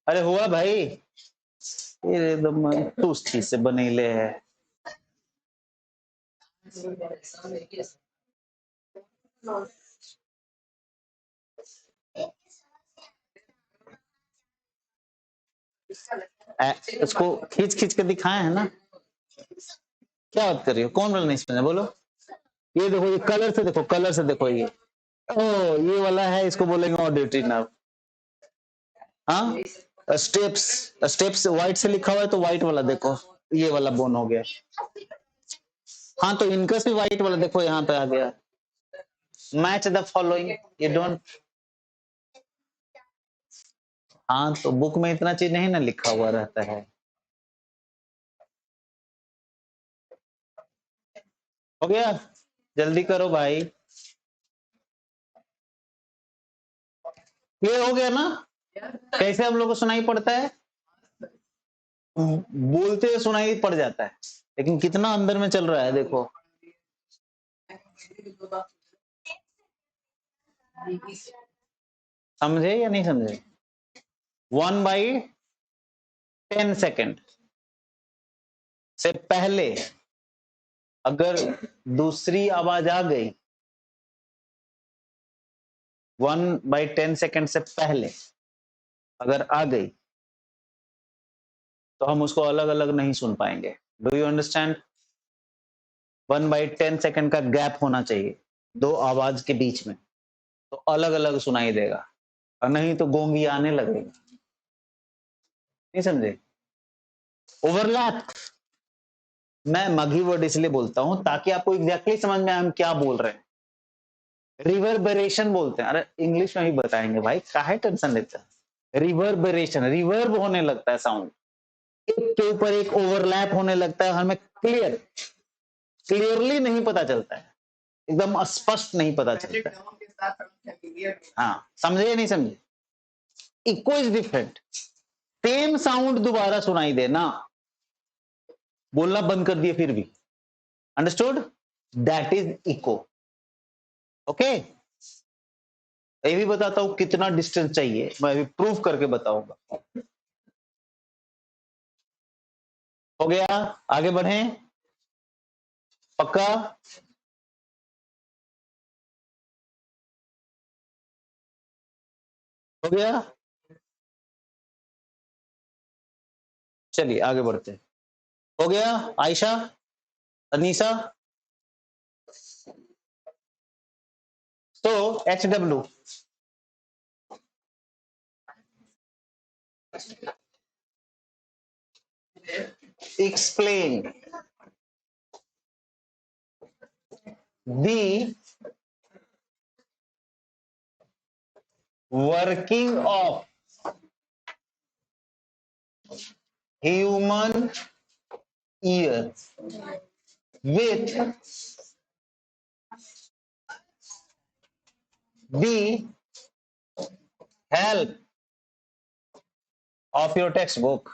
अरे हुआ भाई, ये एकदम तुस चीज से बनेले है। उसको खींच खींच के दिखाए हैं ना। क्या बात कर रही हो, कौन वाला नहीं समझा बोलो। ये देखो, ये कलर से देखो, कलर से देखो, ये ओ ये वाला है, इसको बोलेंगे ऑडिटरी नर्व। हाँ, स्टेप्स, स्टेप्स व्हाइट से लिखा हुआ है तो व्हाइट वाला देखो, ये वाला बोन हो गया। हाँ, तो इनकस भी व्हाइट वाला देखो, यहाँ पे आ गया। मैच द फॉलोइंग, ये डोंट। हाँ, तो बुक में इतना चीज नहीं ना लिखा हुआ रहता है। हो गया, जल्दी करो भाई। ये हो गया ना। कैसे हम लोग को सुनाई पड़ता है, बोलते हुए सुनाई पड़ जाता है, लेकिन कितना अंदर में चल रहा है देखो। समझे या नहीं समझे। 1/10 सेकेंड से पहले अगर दूसरी आवाज आ गई, 1/10 सेकेंड से पहले अगर आ गई, तो हम उसको अलग अलग नहीं सुन पाएंगे। Do you understand. 1/10 सेकेंड का गैप होना चाहिए दो आवाज के बीच में, तो अलग अलग सुनाई देगा, और नहीं तो गोंगी आने लगेगा। नहीं समझे। ओवरलैप, मैं मगी वर्ड इसलिए बोलता हूं ताकि आपको एग्जैक्टली समझ में आए हम क्या बोल रहे हैं। रिवर्बरेशन बोलते हैं, अरे इंग्लिश में ही बताएंगे भाई, काहे टेंशन लेते हैं। रिवर्बरेशन, रिवर्ब होने लगता है साउंड, एक के ऊपर एक ओवरलैप होने लगता है, हमें क्लियरली नहीं पता चलता है, एकदम स्पष्ट नहीं पता चलता है। हाँ, समझे या नहीं समझे। Echo is different, same sound दोबारा सुनाई देना, बोलना बंद कर दिए फिर भी। Understood, that is echo. Okay, ये भी बताता हूं कितना डिस्टेंस चाहिए, मैं अभी प्रूफ करके बताऊंगा। हो गया, आगे बढ़े, पक्का। हो गया, चलिए आगे बढ़ते हैं। हो गया आयशा, अनीसा। तो HW explain the working of human ear with the help of your textbook,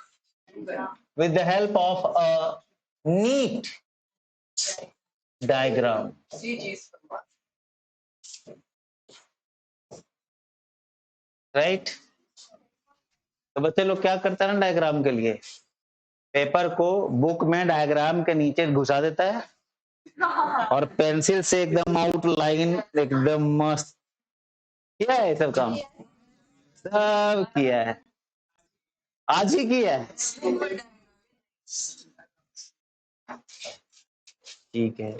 with the help of a neat diagram. Right, तो बच्चे लोग क्या करता है ना, डायग्राम के लिए पेपर को बुक में डायग्राम के नीचे घुसा देता है, और पेंसिल से एकदम आउटलाइन एकदम मस्त किया है, सब काम सब किया है, आज ही किया है। ठीक है,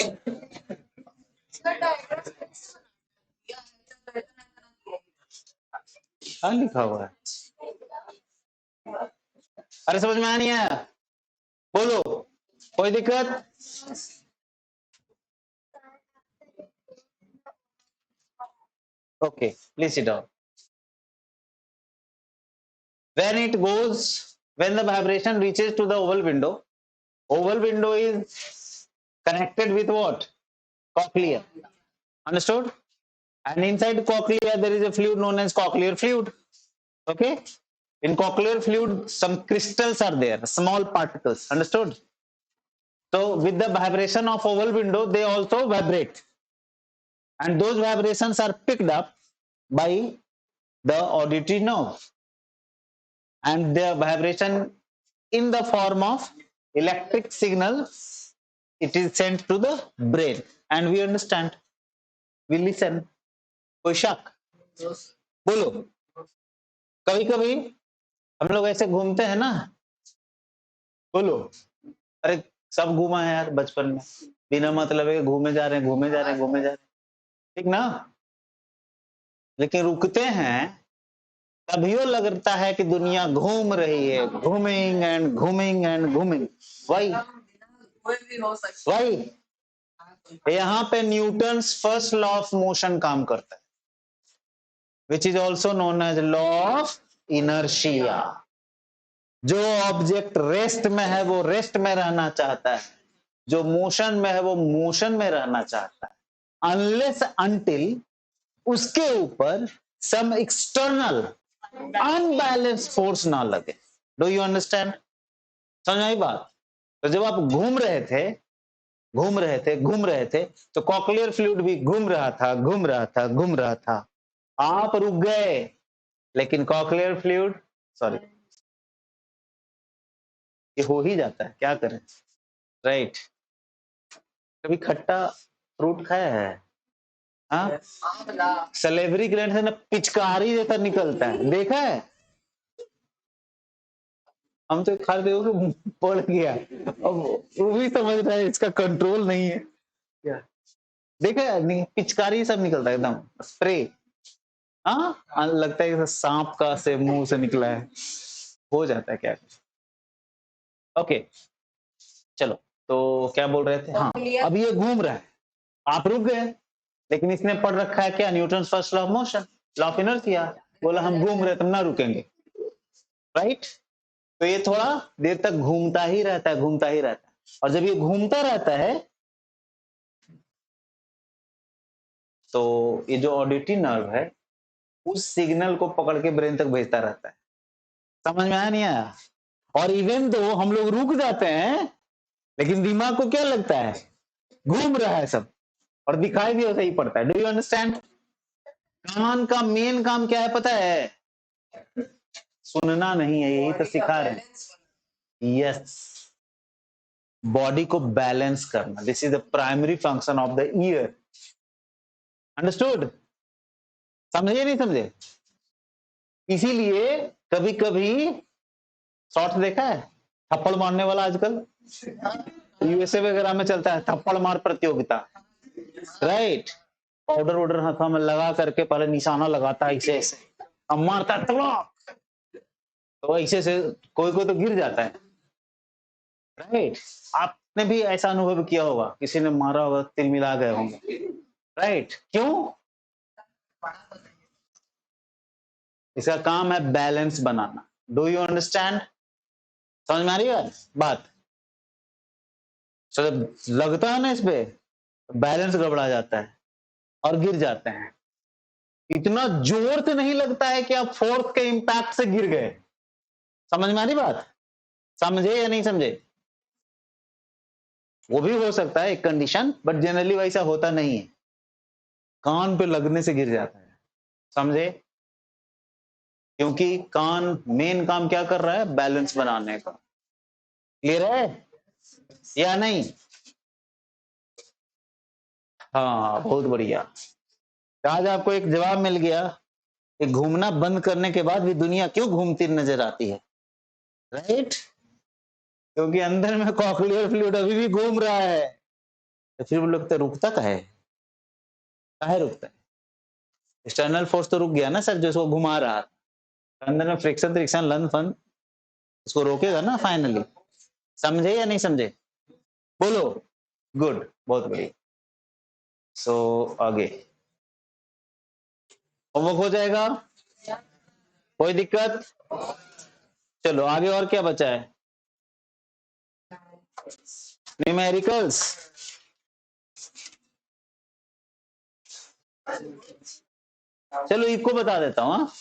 हाँ लिखा हुआ है। अरे समझ में आ नहीं आया, बोलो, कोई दिक्कत। Okay, please sit down. When it goes, when the vibration reaches to the oval window is connected with what? Cochlea. Understood? And inside cochlea there is a fluid known as cochlear fluid. Okay? In cochlear fluid, some crystals are there, small particles. Understood? So with the vibration of oval window, they also vibrate. And those vibrations are picked up by the auditory nerve. And the vibration in the form of electric signal it is sent to the brain and we understand, we listen. कोई शक? बोलो। कभी कभी हम लोग ऐसे घूमते हैं ना, बोलो। अरे सब घूमा है यार बचपन में, बिना मतलब है घूमे जा रहे हैं घूमे जा रहे हैं घूमे जा रहे हैं, ठीक ना? लेकिन रुकते हैं तभी वो लगता है कि दुनिया घूम रही है, घूमिंग एंड घूमिंग एंड घूमिंग। Why why? यहाँ पे Newton's first law of motion काम करता है, which is also known as law of inertia. जो ऑब्जेक्ट रेस्ट में है वो रेस्ट में रहना चाहता है, जो मोशन में है वो मोशन में रहना चाहता है, अनलेस अनटिल उसके ऊपर सम एक्सटर्नल अनबैलेंस फोर्स ना लगे। Do you understand? समझ आई बात? तो जब आप घूम रहे थे घूम रहे थे घूम रहे थे तो कॉकलियर फ्लूइड भी घूम रहा था घूम रहा था घूम रहा था, आप रुक गए, लेकिन कॉकलियर फ्लूइड, सॉरी, ये हो ही जाता है, क्या करें, राइट? कभी खट्टा फ्रूट खाया है? हाँ, सलेवरी ग्लैंड से ना पिचकारी जैसा निकलता है, देखा है? हम तो खा रहे हो कि पड़ गया, अब वो भी समझ रहा है इसका कंट्रोल नहीं है क्या? देखा है? नहीं, पिचकारी सब निकलता है एकदम स्प्रे। हाँ, लगता है कि सांप का से मुंह से निकला है, हो जाता है क्या। ओके चलो, तो क्या बोल रहे थे? हाँ, अब ये घूम रहा है, आप रुक गए, लेकिन इसने पढ़ रखा है क्या? Newton first law of motion, law of inertia. बोला हम घूम रहे तुम ना रुकेंगे, राइट? तो ये थोड़ा देर तक घूमता ही रहता है, घूमता ही रहता है, और जब ये घूमता रहता है तो ये जो ऑडिटरी नर्व है उस सिग्नल को पकड़ के ब्रेन तक भेजता रहता है। समझ में आया नहीं आया? और इवन दो हम लोग रुक जाते हैं, लेकिन दिमाग को क्या लगता है? घूम रहा है सब, और दिखाई भी वैसा ही पड़ता है। Do you understand? कान का मेन काम क्या है पता है? सुनना नहीं है, यही तो सिखा रहे हैं। यस, बॉडी को बैलेंस करना, this is the primary function of the year. Understood? समझे नहीं समझे? इसीलिए कभी कभी शॉर्ट देखा है थप्पड़ मारने वाला, आजकल यूएसए वगैरह में चलता है थप्पड़ मार प्रतियोगिता, राइट? पाउडर वाउडर हाथों में लगा करके पहले निशाना लगाता है ऐसे ऐसे, अब मारता है तड़ाक, तो ऐसे से कोई कोई तो गिर जाता है, राइट? आपने भी ऐसा अनुभव किया होगा, किसी ने मारा होगा, तिलमिला गए होंगे, राइट? क्यों? इसका काम है balance banana. Do you understand? समझ में आ रही है बात? तो जब लगता है ना इस पे, बैलेंस गड़बड़ा जाता है और गिर जाते हैं। इतना जोर से नहीं लगता है कि आप फोर्स के इंपैक्ट से गिर गए। समझ में आ रही बात? समझे या नहीं समझे? वो भी हो सकता है एक कंडीशन, बट जनरली वैसा होता नहीं है, कान पे लगने से गिर जाता है। समझे? क्योंकि कान मेन काम क्या कर रहा है? बैलेंस बनाने का। क्लियर है या नहीं? हाँ, बहुत बढ़िया। तो आज आपको एक जवाब मिल गया कि घूमना बंद करने के बाद भी दुनिया क्यों घूमती नजर आती है, राइट? क्योंकि अंदर में कॉकलियर फ्लूइड अभी भी घूम रहा है। तो फिर वो लगता है रुकता काहे रुकता है? एक्सटर्नल फोर्स तो रुक गया ना सर, जो इसको घुमा रहा था। अंदर में फ्रिक्शन फ्रिक्शन लन फन इसको रोकेगा ना फाइनली। समझे या नहीं समझे? बोलो। गुड, बहुत बढ़िया। सो आगे होमवर्क हो जाएगा, कोई दिक्कत? चलो आगे, और क्या बचा है? न्यूमेरिकल्स। चलो इको बता देता हूँ। हाँ,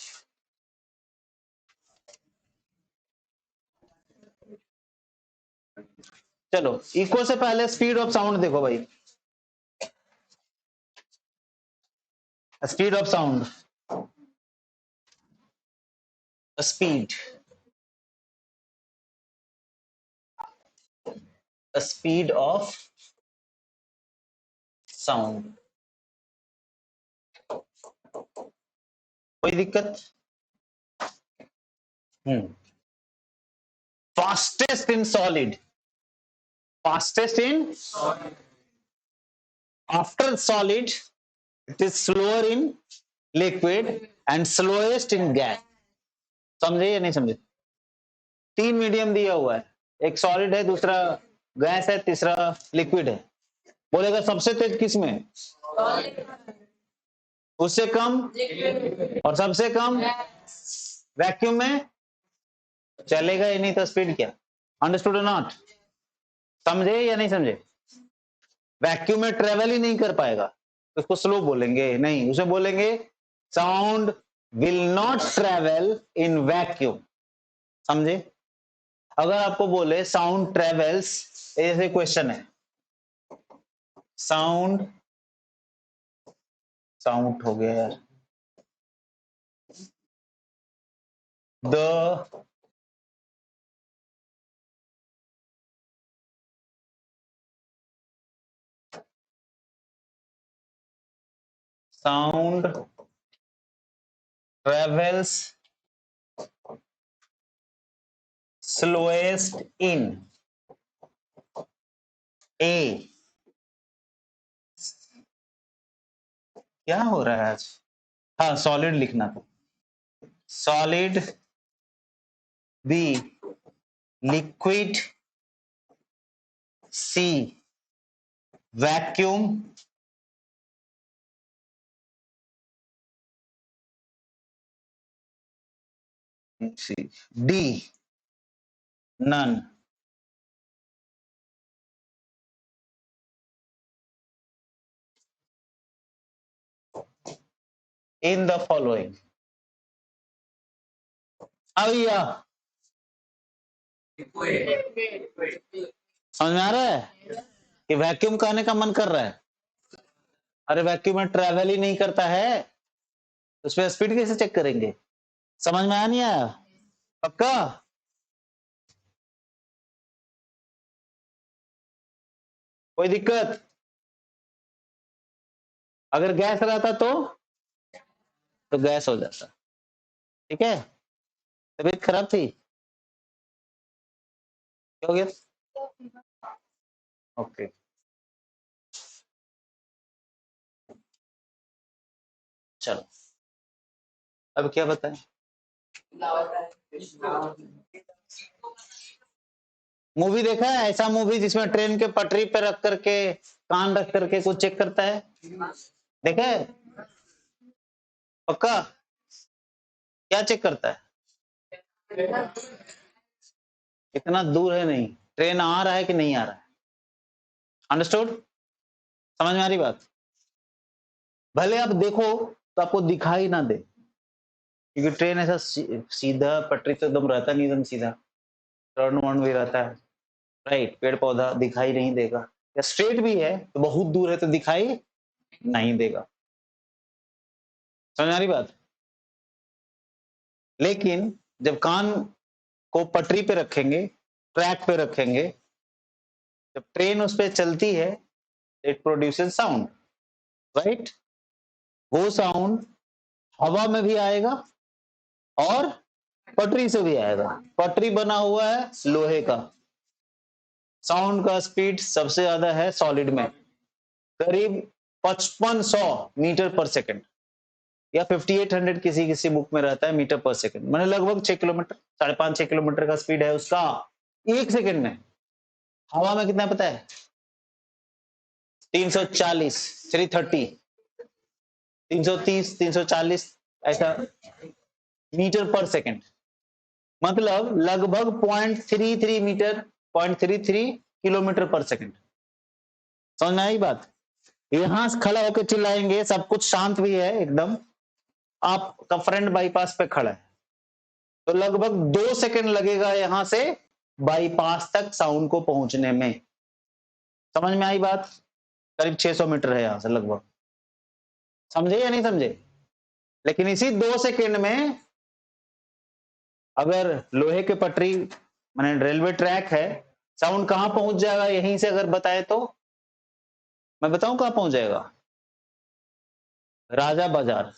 चलो इको से पहले स्पीड ऑफ साउंड देखो भाई। Speed of sound, speed, speed of sound. कोई दिक्कत? Fastest in solid, fastest in after solid, it is slower in liquid and slowest in gas. समझे या नहीं समझे? 3 मीडियम दिया हुआ है, एक सॉलिड है, दूसरा गैस है, तीसरा लिक्विड है। बोलेगा सबसे तेज किसमें? उससे कम और सबसे कम वैक्यूम में चलेगा ही नहीं, तो स्पीड क्या? Understood not? समझे या नहीं समझे? वैक्यूम में ट्रेवल ही नहीं कर पाएगा, उसको स्लो बोलेंगे नहीं, उसे बोलेंगे sound will not travel in vacuum. समझे? अगर आपको बोले साउंड ट्रेवल्स, ऐसे क्वेश्चन है, साउंड, साउंड हो गया यार, the sound travels slowest in a, क्या हो रहा है आज? हाँ, सॉलिड लिखना था, solid B, liquid C, vacuum D, none. In the following. भैया समझ में आ रहा है कि वैक्यूम कहने का मन कर रहा है? अरे वैक्यूम में ट्रेवल ही नहीं करता है, उसमें स्पीड कैसे चेक करेंगे? समझ में आया नहीं आया? पक्का? कोई दिक्कत? अगर गैस रहता तो गैस हो जाता। ठीक है, तबीयत खराब थी, क्या हो गया? ओके, चलो अब क्या बताएं? मूवी देखा है ऐसा मूवी जिसमें ट्रेन के पटरी पे रख करके कान रख करके कुछ चेक करता है? देखा है? पक्का? क्या चेक करता है? कितना दूर है, नहीं ट्रेन आ रहा है कि नहीं आ रहा है। अंडरस्टूड? समझ में आ रही बात? भले आप देखो तो आपको दिखाई ना दे, क्योंकि ट्रेन ऐसा सीधा पटरी तो एकदम रहता नहीं, एकदम सीधा टर्न वर्न भी रहता है, राइट? पेड़ पौधा दिखाई नहीं देगा, या स्ट्रेट भी है तो बहुत दूर है तो दिखाई नहीं देगा। समझ आ रही बात? लेकिन जब कान को पटरी पे रखेंगे, ट्रैक पे रखेंगे, जब ट्रेन उस पर चलती है, इट प्रोड्यूसेस साउंड, राइट? वो साउंड हवा में भी आएगा और पटरी से भी आएगा। पटरी बना हुआ है लोहे का, साउंड का स्पीड सबसे ज्यादा है सॉलिड में, करीब 5500 मीटर पर सेकंड, या 5800 किसी किसी बुक में रहता है मीटर पर सेकंड, मैंने लगभग 6 किलोमीटर, 5.5-6 किलोमीटर का स्पीड है उसका एक सेकंड में। हवा में कितना पता है? 340, 330, 330, 340 ऐसा मीटर पर सेकंड, मतलब लगभग 0.33 मीटर, 0.33 किलोमीटर पर सेकंड। समझ में आई बात? यहां से खड़ा होकर चिल्लाएंगे, सब कुछ शांत भी है एकदम, आपका फ्रेंड बाईपास पे खड़ा है तो लगभग 2 सेकंड लगेगा यहां से बाईपास तक साउंड को पहुंचने में। समझ में आई बात? करीब 600 मीटर है यहां से लगभग। समझे या नहीं समझे? लेकिन इसी 2 सेकंड में अगर लोहे के पटरी माने रेलवे ट्रैक है, साउंड कहां पहुंच जाएगा यहीं से अगर बताए तो? मैं बताऊं कहां पहुंच जाएगा? राजा बाजार,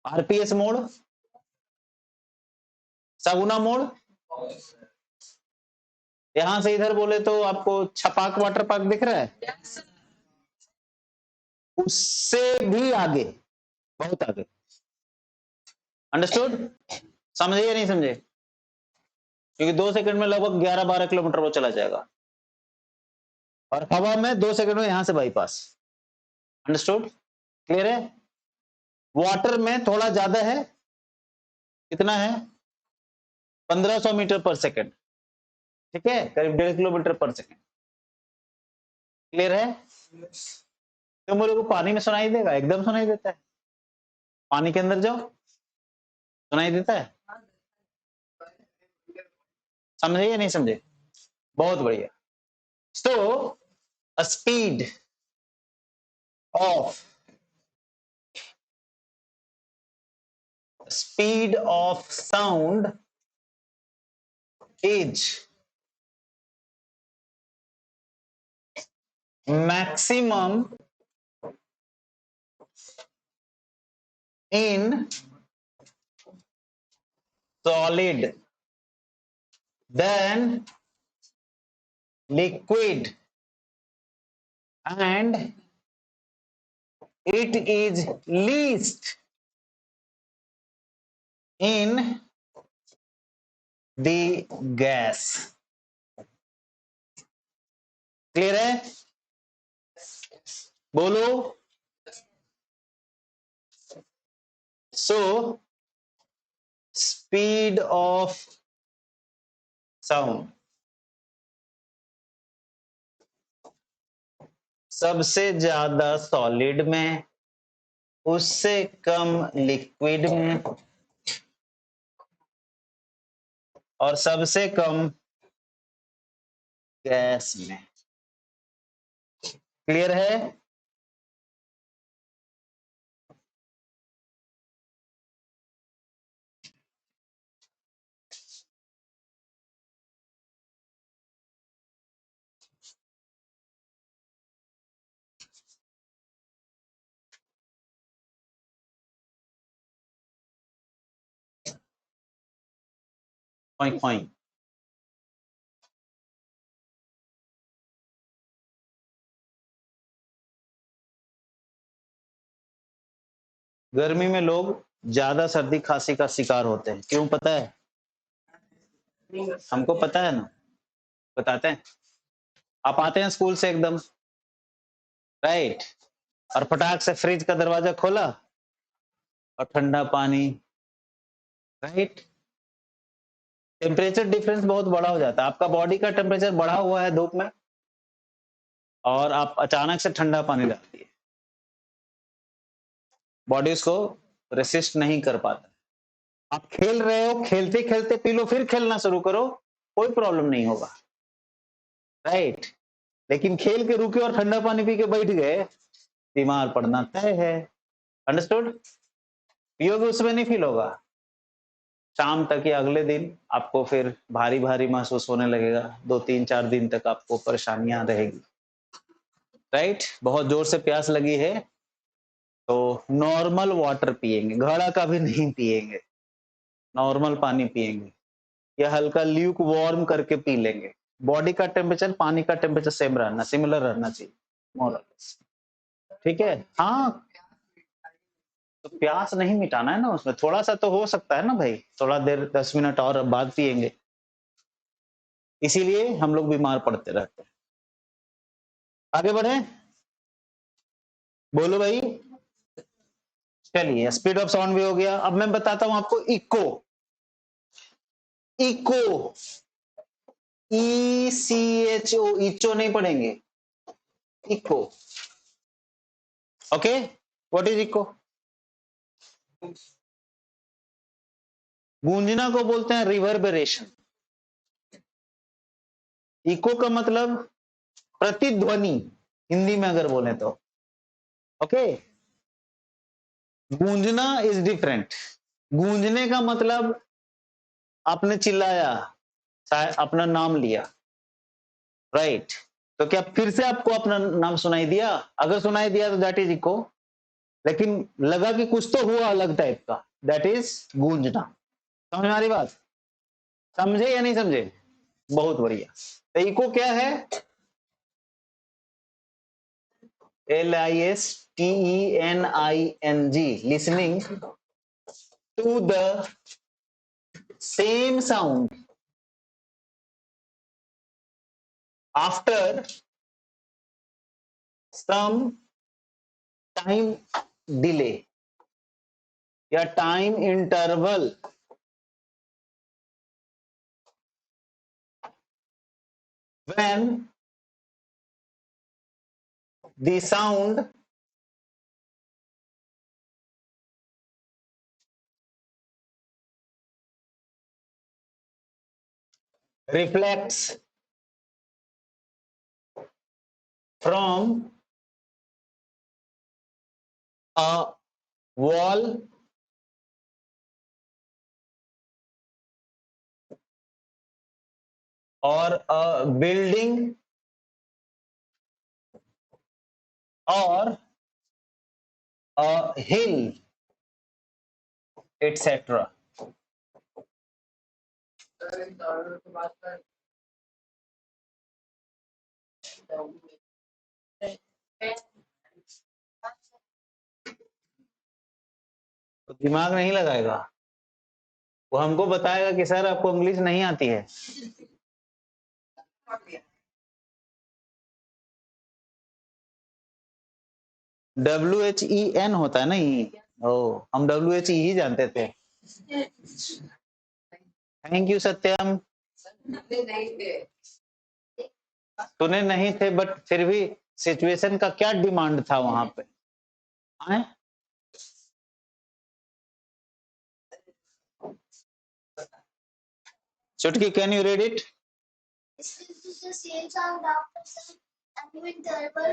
आरपीएस मोड़, सगुना मोड़, यहां से इधर बोले तो आपको छपाक वाटर पार्क दिख रहा है, उससे भी आगे, बहुत आगे। अंडरस्टूड? समझे या नहीं समझे? क्योंकि 2 सेकंड में लगभग 11-12 किलोमीटर वो चला जाएगा, और हवा में 2 सेकंड में यहां से बाईपास। अंडरस्टूड? क्लियर है? वाटर में थोड़ा ज्यादा है, कितना है? 1500 मीटर पर सेकंड, ठीक है, करीब 1.5 किलोमीटर पर सेकंड। क्लियर है? तो मेरे को पानी में सुनाई देगा? एकदम सुनाई देता है। पानी के अंदर जाओ, सुनाई देता है। समझे या नहीं समझे? बहुत बढ़िया। So speed of sound is maximum in solid than liquid, and it is least in the gas. Clear है? बोलो। सो स्पीड ऑफ साउंड सबसे ज्यादा सॉलिड में, उससे कम लिक्विड में, और सबसे कम गैस में। क्लियर है? Point point. गर्मी में लोग ज्यादा सर्दी खांसी का शिकार होते हैं, क्यों पता है? हमको पता है ना, बताते हैं। आप आते हैं स्कूल से एकदम, राइट, और फटाक से फ्रिज का दरवाजा खोला और ठंडा पानी, राइट। टेम्परेचर डिफरेंस बहुत बड़ा हो जाता है, आपका बॉडी का टेम्परेचर बढ़ा हुआ है धूप में, और आप अचानक से ठंडा पानी डालती है, बॉडी उसको रेसिस्ट नहीं कर पाता। आप खेल रहे हो, खेलते खेलते पी लो, फिर खेलना शुरू करो, कोई प्रॉब्लम नहीं होगा, राइट। लेकिन खेल के रुके और ठंडा पानी पी के बैठ गए, बीमार पड़ना तय है। अंडरस्टूड? पियोगे उसमें नहीं फील होगा, शाम तक या अगले दिन आपको फिर भारी भारी महसूस होने लगेगा, 2-3-4 दिन तक आपको परेशानियां रहेगी, राइट। बहुत जोर से प्यास लगी है तो नॉर्मल वाटर पिएंगे, घड़ा का भी नहीं पिएंगे, नॉर्मल पानी पिएंगे, या हल्का ल्यूक वार्म करके पी लेंगे। बॉडी का टेम्परेचर, पानी का टेम्परेचर सेम रहना, सिमिलर रहना चाहिए, मोर और लेस, ठीक है। हाँ, तो प्यास नहीं मिटाना है ना, उसमें थोड़ा सा तो हो सकता है ना भाई, थोड़ा देर 10 मिनट और बाद पिएंगे, इसीलिए हम लोग बीमार पड़ते रहते हैं। आगे बढ़े, बोलो भाई। चलिए, स्पीड ऑफ साउंड भी हो गया। अब मैं बताता हूं आपको इको। इको, ECHO, इचो नहीं पढ़ेंगे, echo. Okay, what is echo? गूंजना को बोलते हैं रिवर्बरेशन। इको का मतलब प्रतिध्वनि, हिंदी में अगर बोले तो, ओके। गूंजना is different. गूंजने का मतलब आपने चिल्लाया, अपना नाम लिया, राइट, तो क्या फिर से आपको अपना नाम सुनाई दिया? अगर सुनाई दिया तो दैट इज इको, लेकिन लगा कि कुछ तो हुआ अलग टाइप का, दैट इज गूंजना। समझ में आ रही बात? समझे या नहीं समझे? बहुत बढ़िया। तो इको क्या है? LISTENING, listening to the same sound after some time delay या time interval when the sound reflects from a wall or a building or a hill, etc. तो दिमाग नहीं लगाएगा, वो हमको बताएगा कि सर आपको इंग्लिश नहीं आती है। WHEN होता है ना, ई। ओ, हम WHE ही जानते थे। थैंक यू सत्यम। सुने नहीं थे, बट फिर भी सिचुएशन का क्या डिमांड था वहां पे? आए? चुटकी, can you read it? The same sound after some time interval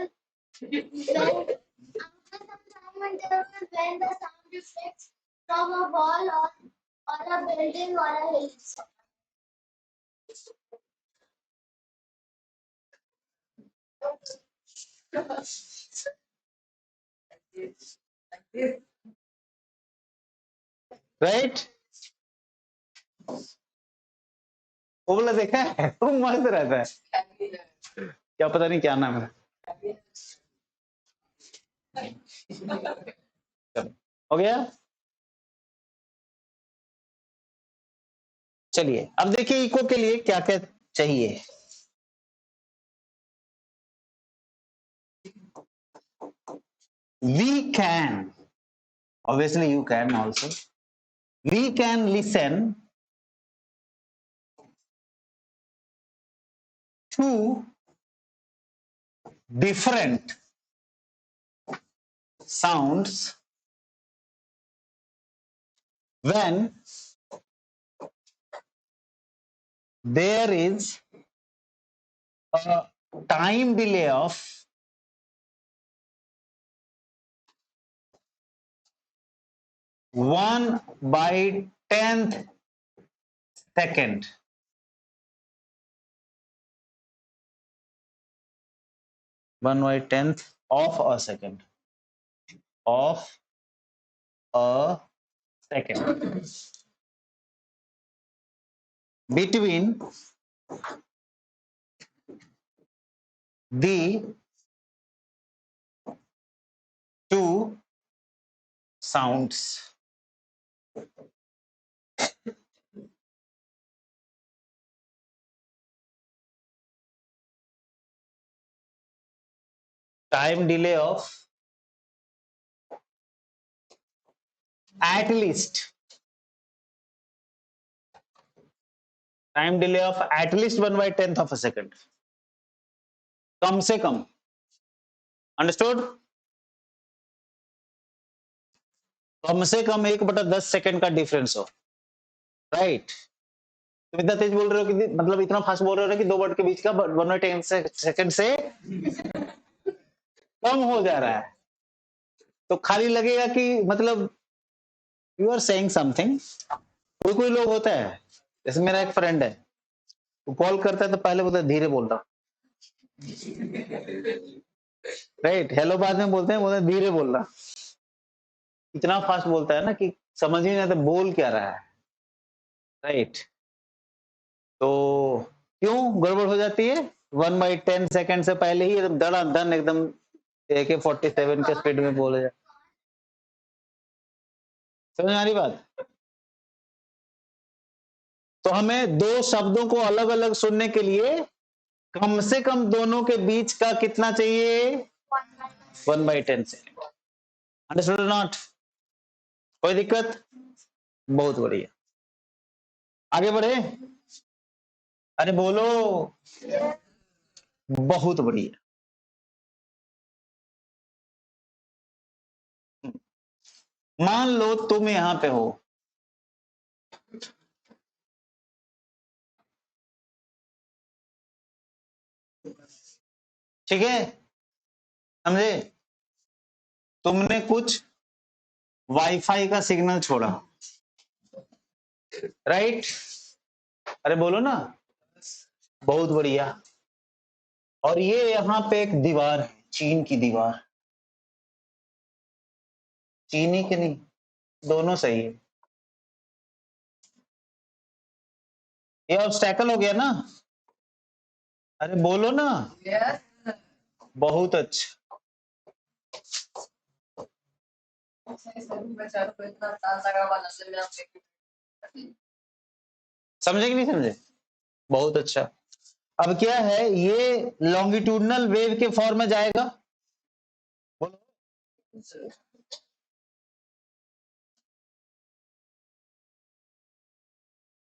when the sound reflects from a wall or a building or a hill. Right? वो बोला देखा है, वो मस्त रहता है। क्या पता नहीं क्या नाम है। हो गया? चलिए अब देखिए इको के लिए क्या क्या चाहिए। We can, obviously you can also, we can listen to different sounds when there is a time delay of 1/10th second. One by 10th of a second. Of a second. Between the two sounds. Time delay of at least, time delay of at least 1/10th of a second. कम से कम। Understood? कम से कम 1/10 second का difference हो। Right? तुम इतना तेज बोल रहे हो कि मतलब इतना फास्ट बोल रहे हो कि 2 वर्ड के बीच का 1/10 सेकंड से कम हो जा रहा है, तो खाली लगेगा कि मतलब यू आर सेइंग समथिंग। कोई कोई लोग होता है, जैसे मेरा एक फ्रेंड है, वो कॉल करता है तो पहले बोलता है धीरे बोल रहा, राइट, हेलो बाद में बोलते हैं धीरे बोल रहा, इतना फास्ट बोलता है ना कि समझ ही नहीं आता बोल क्या रहा है। राइट, तो क्यों गड़बड़ हो जाती है? 1/10 सेकंड से पहले ही एकदम धड़ाधड़ एकदम AK-47 के स्पीड में बोल जाए। समझ में आ रही बात? तो हमें दो शब्दों को अलग अलग सुनने के लिए कम से कम दोनों के बीच का कितना चाहिए? 1/10 सेकंड। Understood not? कोई दिक्कत? बहुत बढ़िया, आगे बढ़े। अरे बोलो, बहुत बढ़िया। मान लो तुम यहां पे हो, ठीक है, समझे? तुमने कुछ वाईफाई का सिग्नल छोड़ा, राइट? अरे बोलो ना, बहुत बढ़िया। और ये यहाँ पे एक दीवार है, चीन की दीवार, चीनी की नहीं, दोनों सही है। ये ऑब्स्टैकल हो गया ना? अरे बोलो ना, बहुत अच्छा। समझे कि नहीं समझे? बहुत अच्छा। अब क्या है, ये लॉन्गिट्यूडनल वेव के फॉर्म में जाएगा, बोलो।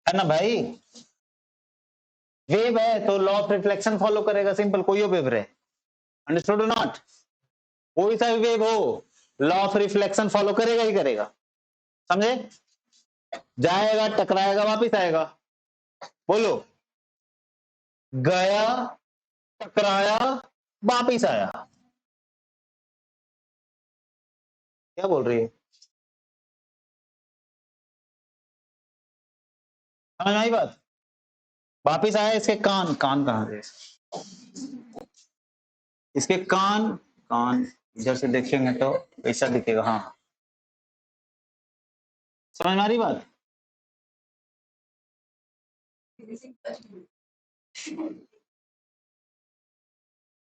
है ना भाई? वेव है तो लॉ ऑफ रिफ्लेक्शन फॉलो करेगा, सिंपल, कोई वेव रहे। Understood not? कोई सा भी वेव हो, लॉ ऑफ रिफ्लेक्शन फॉलो करेगा ही करेगा। समझे? जाएगा, टकराएगा, वापिस आएगा। बोलो, गया, टकराया, वापिस आया। क्या बोल रही है? समझ में आई बात? वापिस आया, इसके कान, कान कहां से? इसके कान, कान इधर से देखेंगे तो ऐसा दिखेगा। हाँ, समझ में आ रही बात?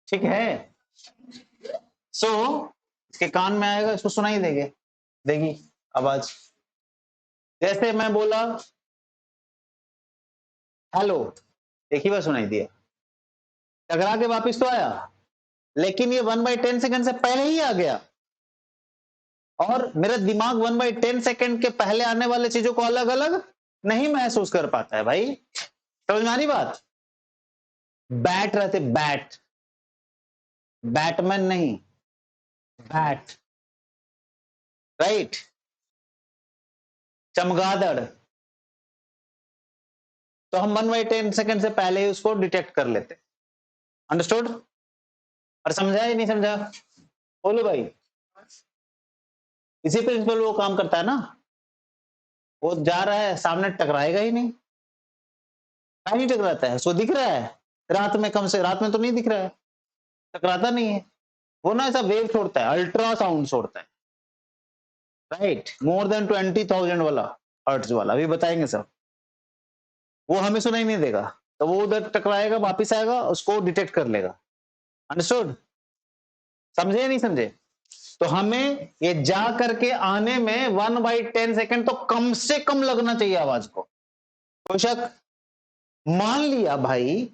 ठीक है। सो इसके कान में आएगा, इसको सुनाई देगी, देगी आवाज। जैसे मैं बोला हेलो, एक ही बार सुनाई दिया, टकरा के वापिस तो आया, लेकिन ये 1/10 सेकंड से पहले ही आ गया, और मेरा दिमाग 1/10 सेकंड के पहले आने वाले चीजों को अलग अलग नहीं महसूस कर पाता है भाई। समझ में आ रही बात? बैट रहते, बैट, बैटमैन नहीं, बैट, राइट? चमगादड़, तो हम 1/10 सेकंड से पहले ही उसको डिटेक्ट कर लेते। अंडरस्टूड? और समझा या नहीं समझा? बोलो भाई। इसी प्रिंसिपल वो काम करता है ना, वो जा रहा है, सामने टकराएगा ही नहीं, नहीं टकराता है, उसको दिख रहा है, रात में, कम से रात में तो नहीं दिख रहा है, टकराता नहीं है। वो ना ऐसा वेव छोड़ता है, अल्ट्रासाउंड छोड़ता है, राइट? मोर देन 20,000 वाला, हर्ट्ज वाला, अभी बताएंगे सब। वो हमें सुनाई नहीं देगा, तो वो उधर टकराएगा, वापिस आएगा, उसको डिटेक्ट कर लेगा। अंडरस्टूड? समझे या नहीं समझे? तो हमें ये जा करके आने में 1/10 सेकंड तो कम से कम लगना चाहिए आवाज को। कोई शक? मान लिया भाई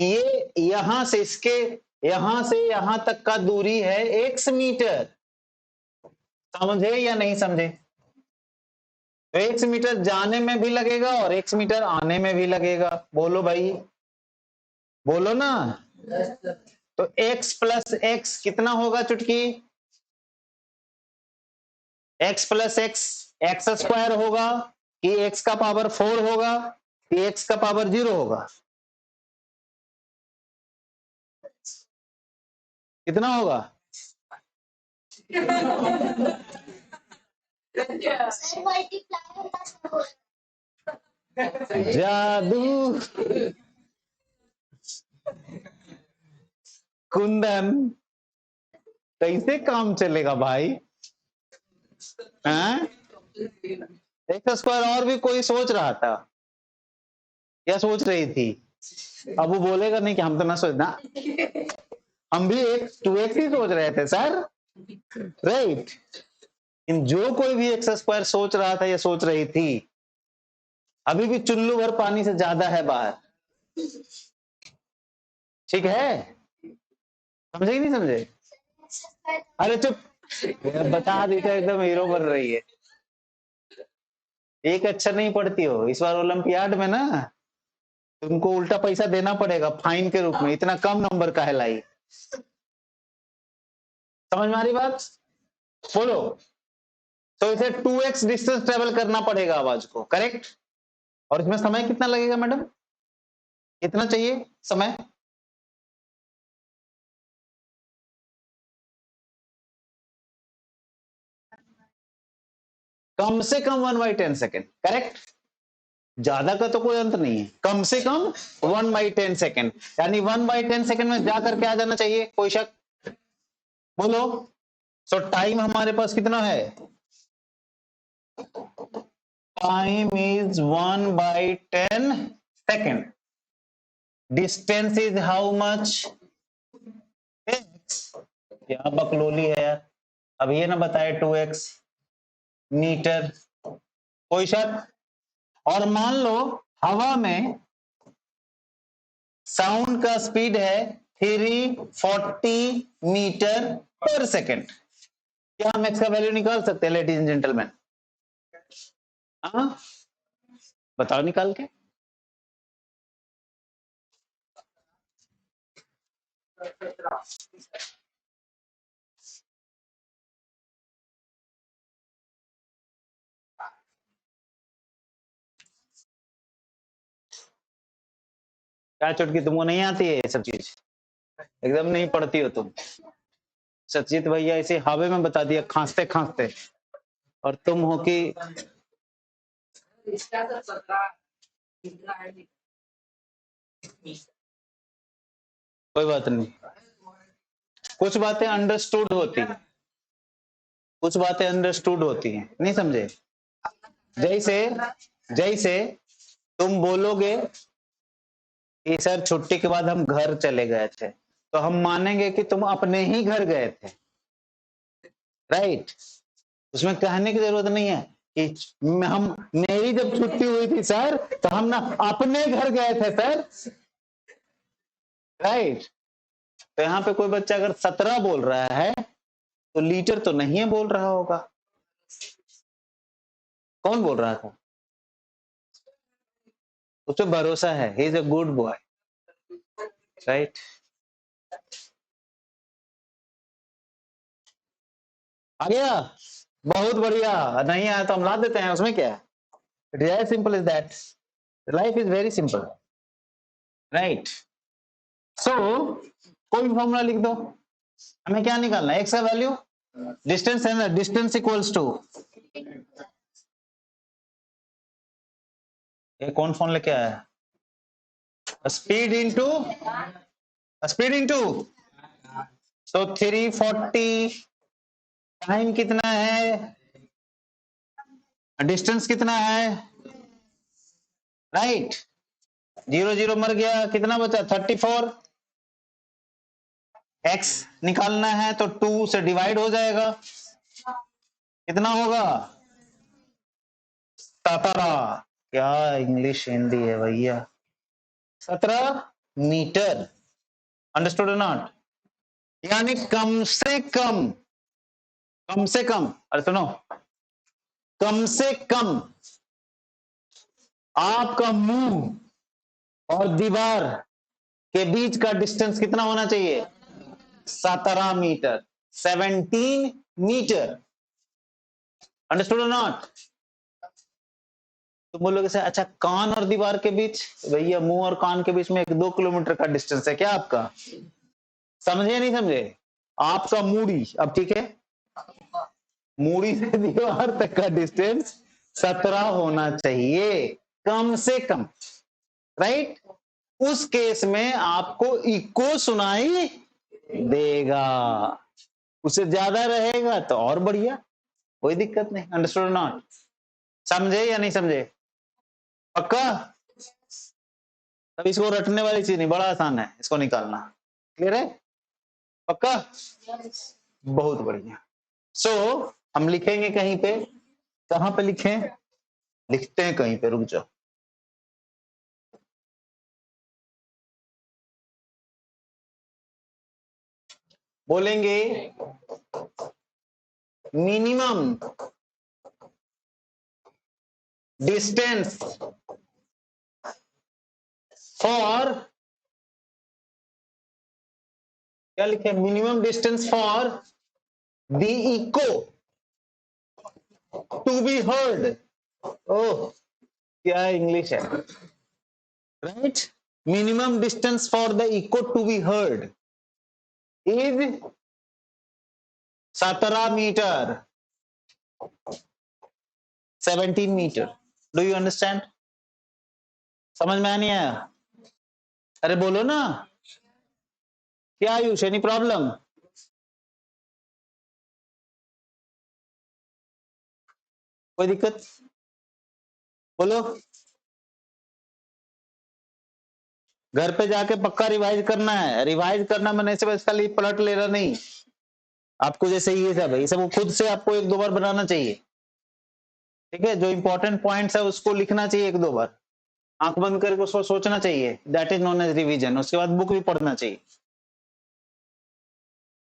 ये यहां से इसके, यहां से यहां तक का दूरी है 1 मीटर, समझे या नहीं समझे? तो 1 मीटर जाने में भी लगेगा और 1 मीटर आने में भी लगेगा। बोलो भाई, बोलो ना। तो x प्लस एक्स कितना होगा चुटकी? x plus x, x square होगा कि x का पावर 4 होगा कि x का पावर 0 होगा? कितना होगा? जादू, कुंदन कैसे काम चलेगा भाई? हैं? एक्स स्क्वायर और भी कोई सोच रहा था या सोच रही थी? अब वो बोलेगा नहीं कि हम तो ना सोचना, हम भी एक 2x ही सोच रहे थे सर, राइट। इन जो कोई भी एक्स स्क्वायर सोच रहा था या सोच रही थी, अभी भी चुल्लू भर पानी से ज्यादा है बाहर। ठीक है, समझे कि नहीं समझे? अरे चुप, बता दी तो एकदम हीरो बन रही है। एक अक्षर नहीं पढ़ती हो, इस बार ओलंपियाड में ना तुमको उल्टा पैसा देना पड़ेगा फाइन के रूप में, इतना कम नंबर का है लाई। समझ में आ रही बात? बोलो। तो इसे 2x डिस्टेंस ट्रेवल करना पड़ेगा आवाज को, करेक्ट। और इसमें समय कितना लगेगा मैडम? कितना चाहिए समय? कम से कम 1/10 सेकेंड, करेक्ट। ज्यादा का तो कोई अंत नहीं है, कम से कम 1/10 सेकेंड, यानी 1/10 सेकेंड में जाकर के आ जाना चाहिए, कोई शक? बोलो। सो टाइम हमारे पास कितना है? Time is 1/10 second. Distance is how much? x। क्या बकलोली है यार, अब ये ना बताए 2x मीटर, कोई शक? और मान लो हवा में साउंड का स्पीड है 340 मीटर पर सेकेंड। क्या हम x का वैल्यू निकाल सकते हैं लेडीज एंड जेंटलमैन? हाँ बताओ निकाल के। क्या चुटकी, तुमको नहीं आती है ये सब चीज? एकदम नहीं पढ़ती हो तुम। सचित भैया इसे हवे में बता दिया खांसते खांसते, और तुम हो कि कोई बात नहीं, कुछ बातें अंडरस्टूड होती है, कुछ बातें अंडरस्टूड होती हैं, नहीं समझे? जैसे जैसे तुम बोलोगे कि सर छुट्टी के बाद हम घर चले गए थे, तो हम मानेंगे कि तुम अपने ही घर गए थे, राइट। उसमें कहने की जरूरत नहीं है कि हम, मेरी जब छुट्टी हुई थी सर तो हम ना अपने घर गए थे सर, राइट। तो यहाँ पे कोई बच्चा अगर 17 बोल रहा है तो लीटर तो नहीं है बोल रहा होगा। कौन बोल रहा था? उस पर भरोसा है, he is a good boy, right. आ गया, बहुत बढ़िया। नहीं आया तो हम ला देते हैं, उसमें क्या है? It is as simple is that, life is very simple, right. So कोई भी फॉर्मूला लिख दो, हमें क्या निकालना है? एक्स का वैल्यू, डिस्टेंस है ना, डिस्टेंस इक्वल्स टू, ये कौन फोन लेके आया? स्पीड इनटू स्पीड इनटू, तो 340, टाइम कितना है, डिस्टेंस कितना है, राइट। 0 0 मर गया, कितना बचा? 34। x निकालना है तो 2 से डिवाइड हो जाएगा, कितना होगा? 17। क्या इंग्लिश हिंदी है भैया, 17 मीटर, अंडरस्टूड नॉट? यानी कम से कम, कम से कम, अरे सुनो, कम से कम आपका मुंह और दीवार के बीच का डिस्टेंस कितना होना चाहिए? 17 मीटर, 17 मीटर, अंडरस्टूड नॉट? तो बोलोगे सर अच्छा कान और दीवार के बीच, भैया मुंह और कान के बीच में 1-2 किलोमीटर का डिस्टेंस है क्या आपका? समझे नहीं समझे? आपका मूड़ी, अब ठीक है, मूड़ी से दीवार तक का डिस्टेंस 17 होना चाहिए कम से कम, राइट। उस केस में आपको इको सुनाई देगा, उससे ज्यादा रहेगा तो और बढ़िया, कोई दिक्कत नहीं। Understood not? समझे या नहीं समझे? पक्का? तब इसको रटने वाली चीज नहीं, बड़ा आसान है इसको निकालना। क्लियर है? पक्का? बहुत बढ़िया। सो हम लिखेंगे कहीं पे, कहां पे लिखें? लिखते हैं कहीं पे, रुक जाओ। बोलेंगे मिनिमम डिस्टेंस फॉर, क्या लिखे? Minimum distance for the echo to be heard. Oh, क्या इंग्लिश है, right? Minimum distance for the echo to be heard is 17 metre, 17 metre. Do you understand? समझ में नहीं आया? अरे बोलो ना, क्या आयुष, एनी प्रॉब्लम? कोई दिक्कत? बोलो। घर पे जाके पक्का रिवाइज करना है। रिवाइज करना मैंने से बस खाली पलट लेना नहीं, आपको जैसे ये सब है, ये सब खुद से आपको एक दो बार बनाना चाहिए। ठीक है, जो इंपॉर्टेंट पॉइंट्स है उसको लिखना चाहिए एक दो बार, आंख बंद करके उसको सोचना चाहिए, that is known as revision. उसके बाद बुक भी पढ़ना चाहिए,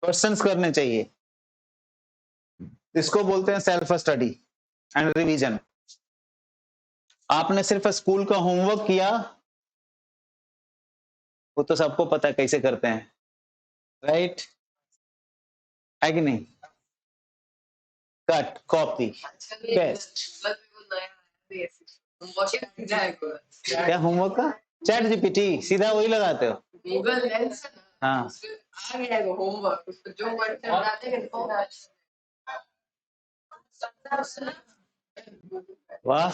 क्वेश्चंस करने चाहिए, इसको बोलते हैं सेल्फ स्टडी एंड रिवीजन। आपने सिर्फ स्कूल का होमवर्क किया, वो तो सबको पता है कैसे करते हैं, राइट? है कि नहीं? Cut copy paste. क्या होमवर्क का? चैट जीपीटी, सीधा वही लगाते हो? Google lens. हाँ, आ गया वो होमवर्क, उसको जो वर्ड डालते हैं वो। वाह,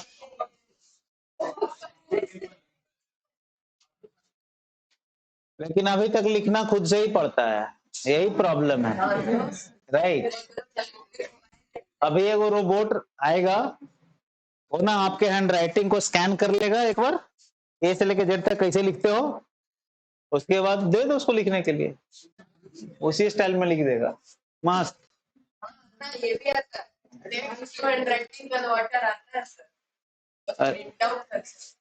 लेकिन अभी तक लिखना खुद से ही पड़ता है, यही प्रॉब्लम है, राइट? अभी एक रोबोट आएगा, वो ना आपके हैंड राइटिंग को स्कैन कर लेगा एक बार, ए से लेके जेड तक कैसे लिखते हो, उसके बाद दे दो उसको लिखने के लिए, उसी स्टाइल में लिख देगा, मस्त। ये भी आता है, हैंड राइटिंग कन्वर्टर आता है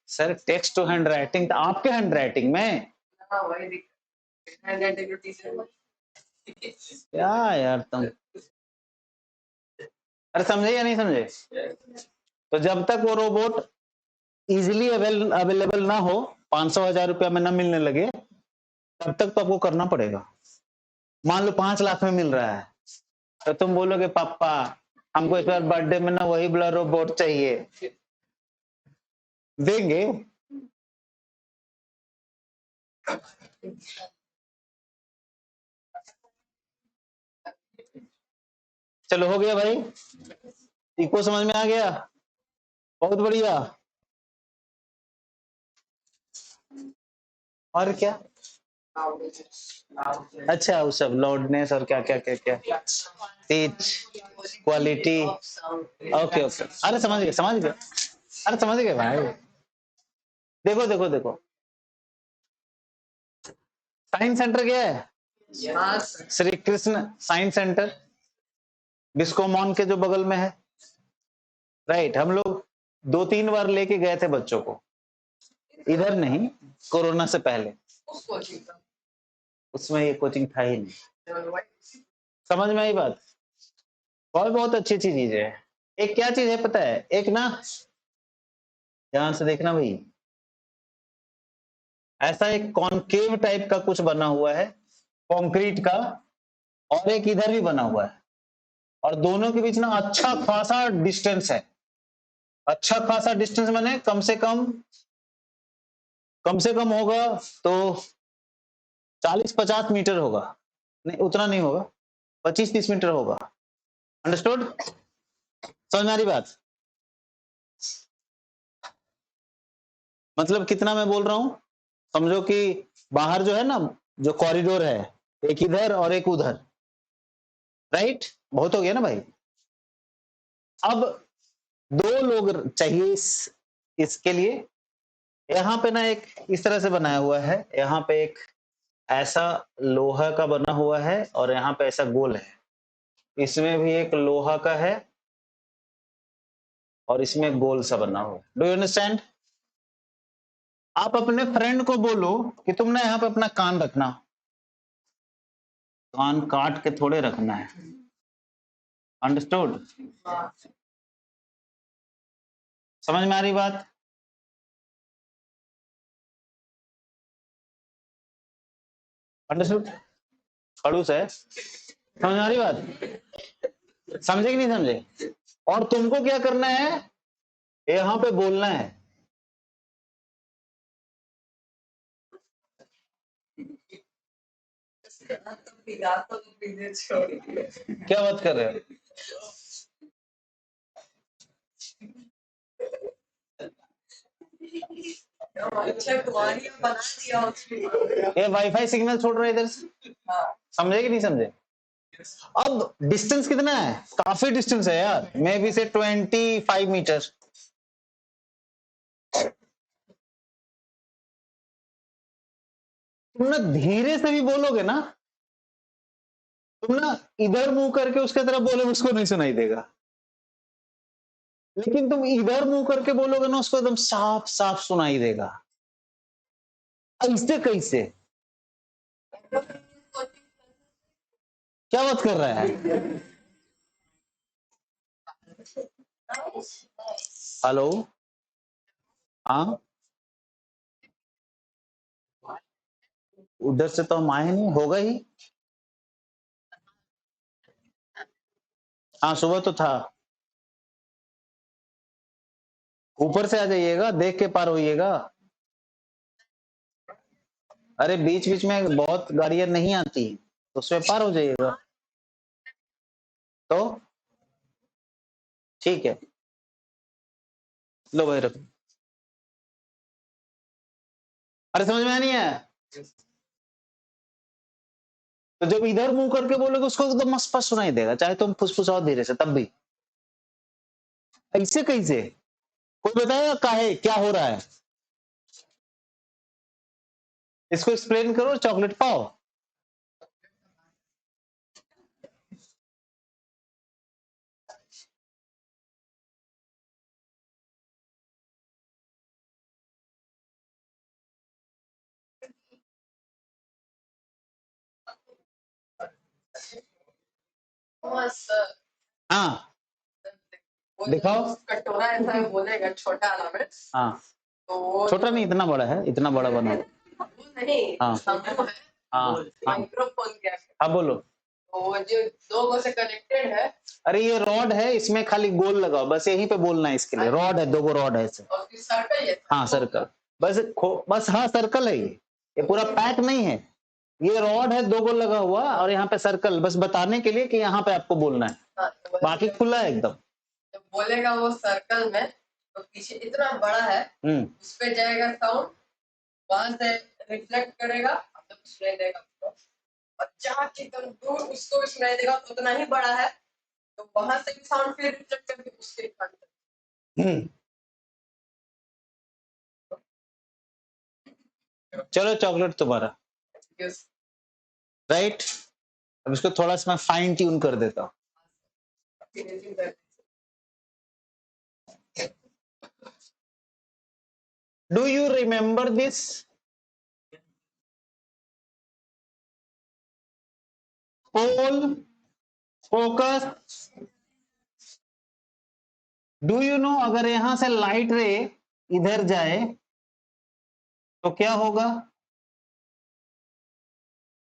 sir. Text to handwriting तो आपके हैंड राइटिंग में, हाँ वही क्या यार तुम, अरे समझे या नहीं समझे? तो जब तक वो रोबोट इजीली अवेलेबल ना हो, 500,000 रुपया में ना मिलने लगे, तब तक तो आपको करना पड़ेगा। मान लो 5 लाख में मिल रहा है, तो तुम बोलोगे पापा हमको इस बार बर्थडे में ना वही वाला रोबोट चाहिए, देंगे? चलो हो गया भाई, इको समझ में आ गया? बहुत बढ़िया। और क्या? अच्छा, वो सब लाउडनेस और क्या क्या क्या क्या, पिच, क्वालिटी, ओके ओके, अरे समझ गए समझ गए, अरे समझ गए भाई। देखो देखो देखो, साइंस सेंटर क्या है? श्री कृष्ण साइंस सेंटर, डिस्कोमॉन के जो बगल में है, राइट? हम लोग 2-3 बार लेके गए थे बच्चों को, इधर नहीं, कोरोना से पहले। उसमें ये कोचिंग था ही नहीं। समझ में आई बात? बहुत बहुत अच्छी अच्छी चीज है। एक क्या चीज है पता है, एक ना, ध्यान से देखना भाई, ऐसा एक कॉनकेव टाइप का कुछ बना हुआ है कंक्रीट का, और एक इधर भी बना हुआ है, और दोनों के बीच ना अच्छा खासा डिस्टेंस है। अच्छा खासा डिस्टेंस माने कम से कम होगा तो 40-50 मीटर होगा, नहीं उतना नहीं होगा, 25-30 मीटर होगा। अंडरस्टूड? समझ में आ रही बात? मतलब कितना मैं बोल रहा हूं, समझो कि बाहर जो है ना, जो कॉरिडोर है, एक इधर और एक उधर, राइट? बहुत हो गया ना भाई। अब दो लोग चाहिए इसके लिए। यहाँ पे ना एक इस तरह से बनाया हुआ है, यहाँ पे एक ऐसा लोहा का बना हुआ है और यहाँ पे ऐसा गोल है। इसमें भी एक लोहा का है और इसमें गोल सा बना हुआ है। Do you understand? आप अपने फ्रेंड को बोलो कि तुम ना यहाँ पे अपना कान रखना, कान काट के थोड़े रखना है। अंडरस्टूड? समझ में आ रही बात? अंडरस्टूड? खड़ूस है, समझ में आ रही बात? समझे कि नहीं समझे? और तुमको क्या करना है, यहाँ पे बोलना है। क्या बात कर रहे हो? ये वाईफाई सिग्नल छोड़ रहा है इधर से, समझे कि नहीं समझे? अब डिस्टेंस कितना है? काफी डिस्टेंस है यार, मे बी से 25 मीटर। तुम ना धीरे से भी बोलोगे ना, तुम ना इधर मुंह करके उसके तरफ बोलोगे, उसको नहीं सुनाई देगा। लेकिन तुम इधर मुंह करके बोलोगे ना, उसको एकदम साफ साफ सुनाई देगा। ऐसे कैसे? क्या बात कर रहा है? हेलो, हाँ, उधर से तो हम आए नहीं, होगा ही। हाँ, सुबह तो था। ऊपर से आ जाइएगा, देख के पार होइएगा। अरे बीच बीच में बहुत गाड़ियां नहीं आती, तो उसमें पार हो जाइएगा। तो ठीक है, लो भाई रखो। अरे समझ में नहीं है? तो जब इधर मुंह करके बोलोगे, उसको एकदम स्पष्ट सुनाई देगा, चाहे तुम फुसफुसाओ धीरे से तब भी। ऐसे कैसे? कोई बताएगा काहे क्या हो रहा है? इसको एक्सप्लेन करो, चॉकलेट पाओ। हाँ दिखाओ। कटोरा ऐसा बोलेगा छोटा वाला में, हाँ, तो छोटा नहीं, इतना बड़ा है, इतना बड़ा बना। नहीं, हाँ शंभू है, हाँ हाँ माइक्रोफोन क्या है, हाँ बोलो। तो जो दो से कनेक्टेड है, अरे ये रॉड है, इसमें खाली गोल लगाओ, बस यहीं पे बोलना है इसके लिए। रॉड है, दो रॉड है ऐसे। और फिर सर्कल है। हाँ सर्कल, बस हाँ सर्कल है ये पूरा पैक नहीं है। ये रॉड है, दो गोल लगा हुआ, और यहाँ पे सर्कल, बस बताने के लिए कि यहाँ पे आपको बोलना है। बाकी खुला है एकदम। जब बोलेगा वो सर्कल में, तो पीछे इतना बड़ा है, उस पे जाएगा साउंड, वहां से रिफ्लेक्ट करेगा, मतलब सुनाई देगा उसको, और जहाँ कितना दूर उसको भी सुनाई देगा, उतना ही बड़ा है, तो वहां से भी साउंड फिर रिफ्लेक्ट करके उसके कान। चलो चॉकलेट तुम्हारा, राइट? अब इसको थोड़ा सा मैं फाइन ट्यून कर देता हूँ। Do you remember this? Pole, focus. Do you know, अगर यहां से लाइट रे इधर जाए तो क्या होगा?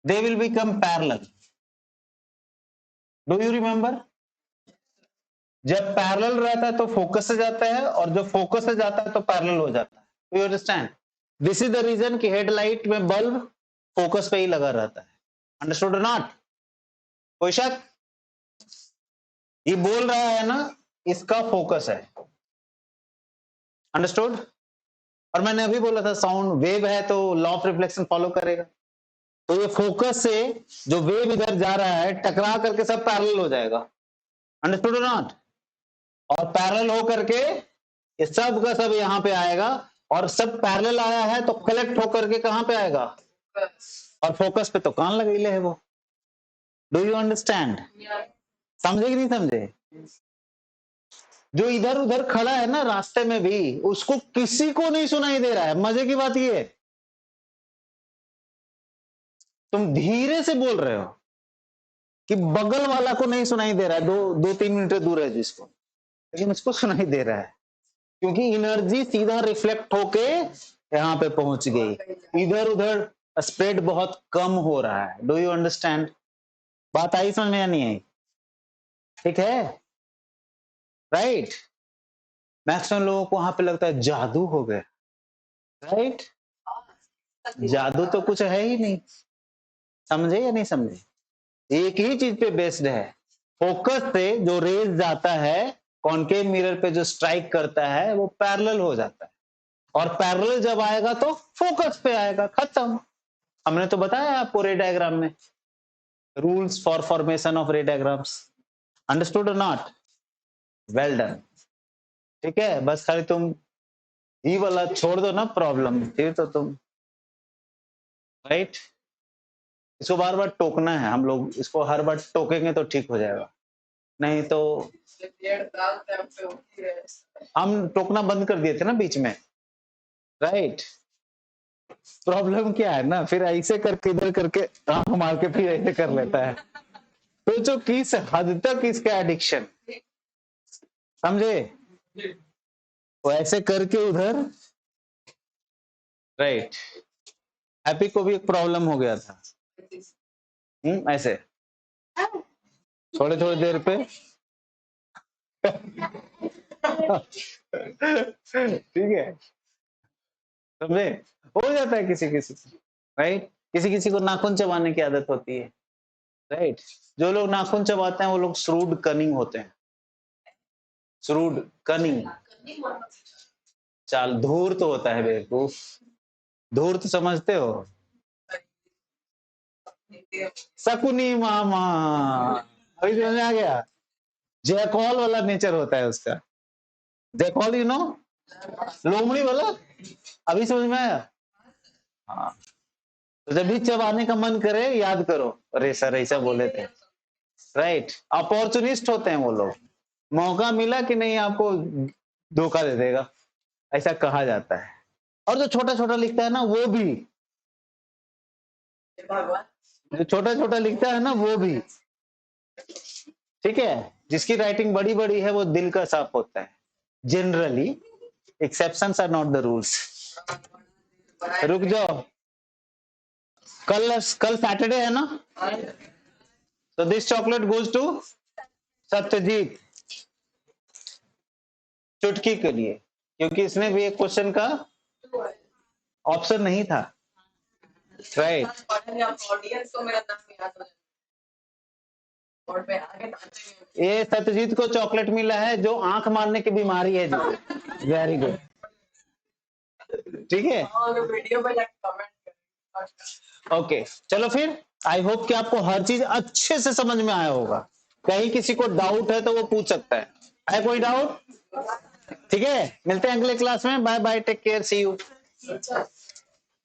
They will become parallel. Do you remember? जब पैरेलल रहता है तो फोकस से जाता है, और जब फोकस से जाता है तो पैरेलल हो जाता है। Do you understand? This is the reason कि हेडलाइट में बल्ब फोकस पे ही लगा रहता है। अंडरस्टूड और नॉट? कोई शक? ये बोल रहा है ना, इसका फोकस है। अंडरस्टूड? और मैंने अभी बोला था साउंड वेव है तो लॉ ऑफ रिफ्लेक्शन फॉलो करेगा। तो ये फोकस से जो वेव इधर जा रहा है टकरा करके सब पैरेलल हो जाएगा, अंडरस्टूड और नॉट? और पैरेलल हो करके ये सब का सब यहाँ पे आएगा, और सब पैरेलल आया है तो कलेक्ट होकर के कहां पे आएगा? और फोकस पे तो कान लगेले है वो। Do you understand? समझे कि नहीं समझे? जो इधर उधर खड़ा है ना रास्ते में भी, उसको किसी को नहीं सुनाई दे रहा है। मजे की बात ये है, तुम धीरे से बोल रहे हो कि बगल वाला को नहीं सुनाई दे रहा है, 2-3 मीटर दूर है जिसको, लेकिन उसको सुनाई दे रहा है, क्योंकि एनर्जी सीधा रिफ्लेक्ट होके यहां पे पहुंच गई। इधर उधर स्प्रेड बहुत कम हो रहा है। Do you understand? बात आई समझ में या नहीं आई? ठीक है, राइट? मैक्सिमम लोगों को वहां पे लगता है जादू हो गया, राइट? जादू तो कुछ है ही नहीं। समझे या नहीं समझे? एक ही चीज पे बेस्ड है, फोकस से जो रेज जाता है कॉनकेव मिरर पे जो स्ट्राइक करता है वो पैरेलल हो जाता है, और पैरेलल जब आएगा तो फोकस पे आएगा, खत्म। हमने तो बताया आपको रे डायग्राम में रूल्स फॉर फॉर्मेशन ऑफ रे डायग्राम्स। अंडरस्टूड और नॉट? Well done. ठीक है, बस खाली तुम ये वाला छोड़ दो ना प्रॉब्लम, फिर तो तुम राइट। इसको बार बार टोकना है, हम लोग इसको हर बार टोकेंगे तो ठीक हो जाएगा, नहीं तो हम टोकना बंद कर दिए थे ना बीच में, राइट? प्रॉब्लम क्या है ना, फिर ऐसे करके इधर करके आंख मार के फिर ऐसे कर लेता है, तो जो किस हद तक इसका एडिक्शन, समझे? वो ऐसे करके उधर, राइट? हैप्पी को भी एक प्रॉब्लम हो गया था, ऐसे थोड़े थोड़ी देर पे ठीक है, समझे? हो जाता है किसी किसी को, राइट? किसी किसी को नाखून चबाने की आदत होती है, राइट? जो लोग नाखून चबाते हैं वो लोग श्रूड कनिंग होते हैं, श्रूड कनिंग। चाल धूर्त तो होता है बेवकूफ, धूर्त तो समझते हो? शकुनी मामा, अभी समझ में आ गया? जयकॉल वाला नेचर होता है उसका, जयकॉल यू नो, लोमड़ी वाला, अभी समझ में आया? हाँ, तो जब भी चबाने का मन करे याद करो, अरे सर ऐसा बोले थे, राइट? अपॉर्चुनिस्ट होते हैं वो लोग, मौका मिला कि नहीं आपको धोखा दे देगा, ऐसा कहा जाता है। और जो छोटा छोटा लिखता है ना वो भी, जो छोटा छोटा लिखता है ना वो भी, ठीक है? जिसकी राइटिंग बड़ी बड़ी है वो दिल का साफ होता है generally, exceptions are not the rules. रुक जाओ, कल सैटरडे है ना, तो this chocolate goes to Satyajit, चुटकी के लिए, क्योंकि इसने भी एक क्वेश्चन का ऑप्शन नहीं था, राइट? ये सत्यजीत को चॉकलेट मिला है जो आंख मारने की बीमारी है, जो वेरी गुड, ठीक है? ओके, चलो फिर आई होप कि आपको हर चीज अच्छे से समझ में आया होगा। कहीं किसी को डाउट है तो वो पूछ सकता है कोई डाउट? ठीक है, मिलते हैं अगले क्लास में, bye bye, take care, see you.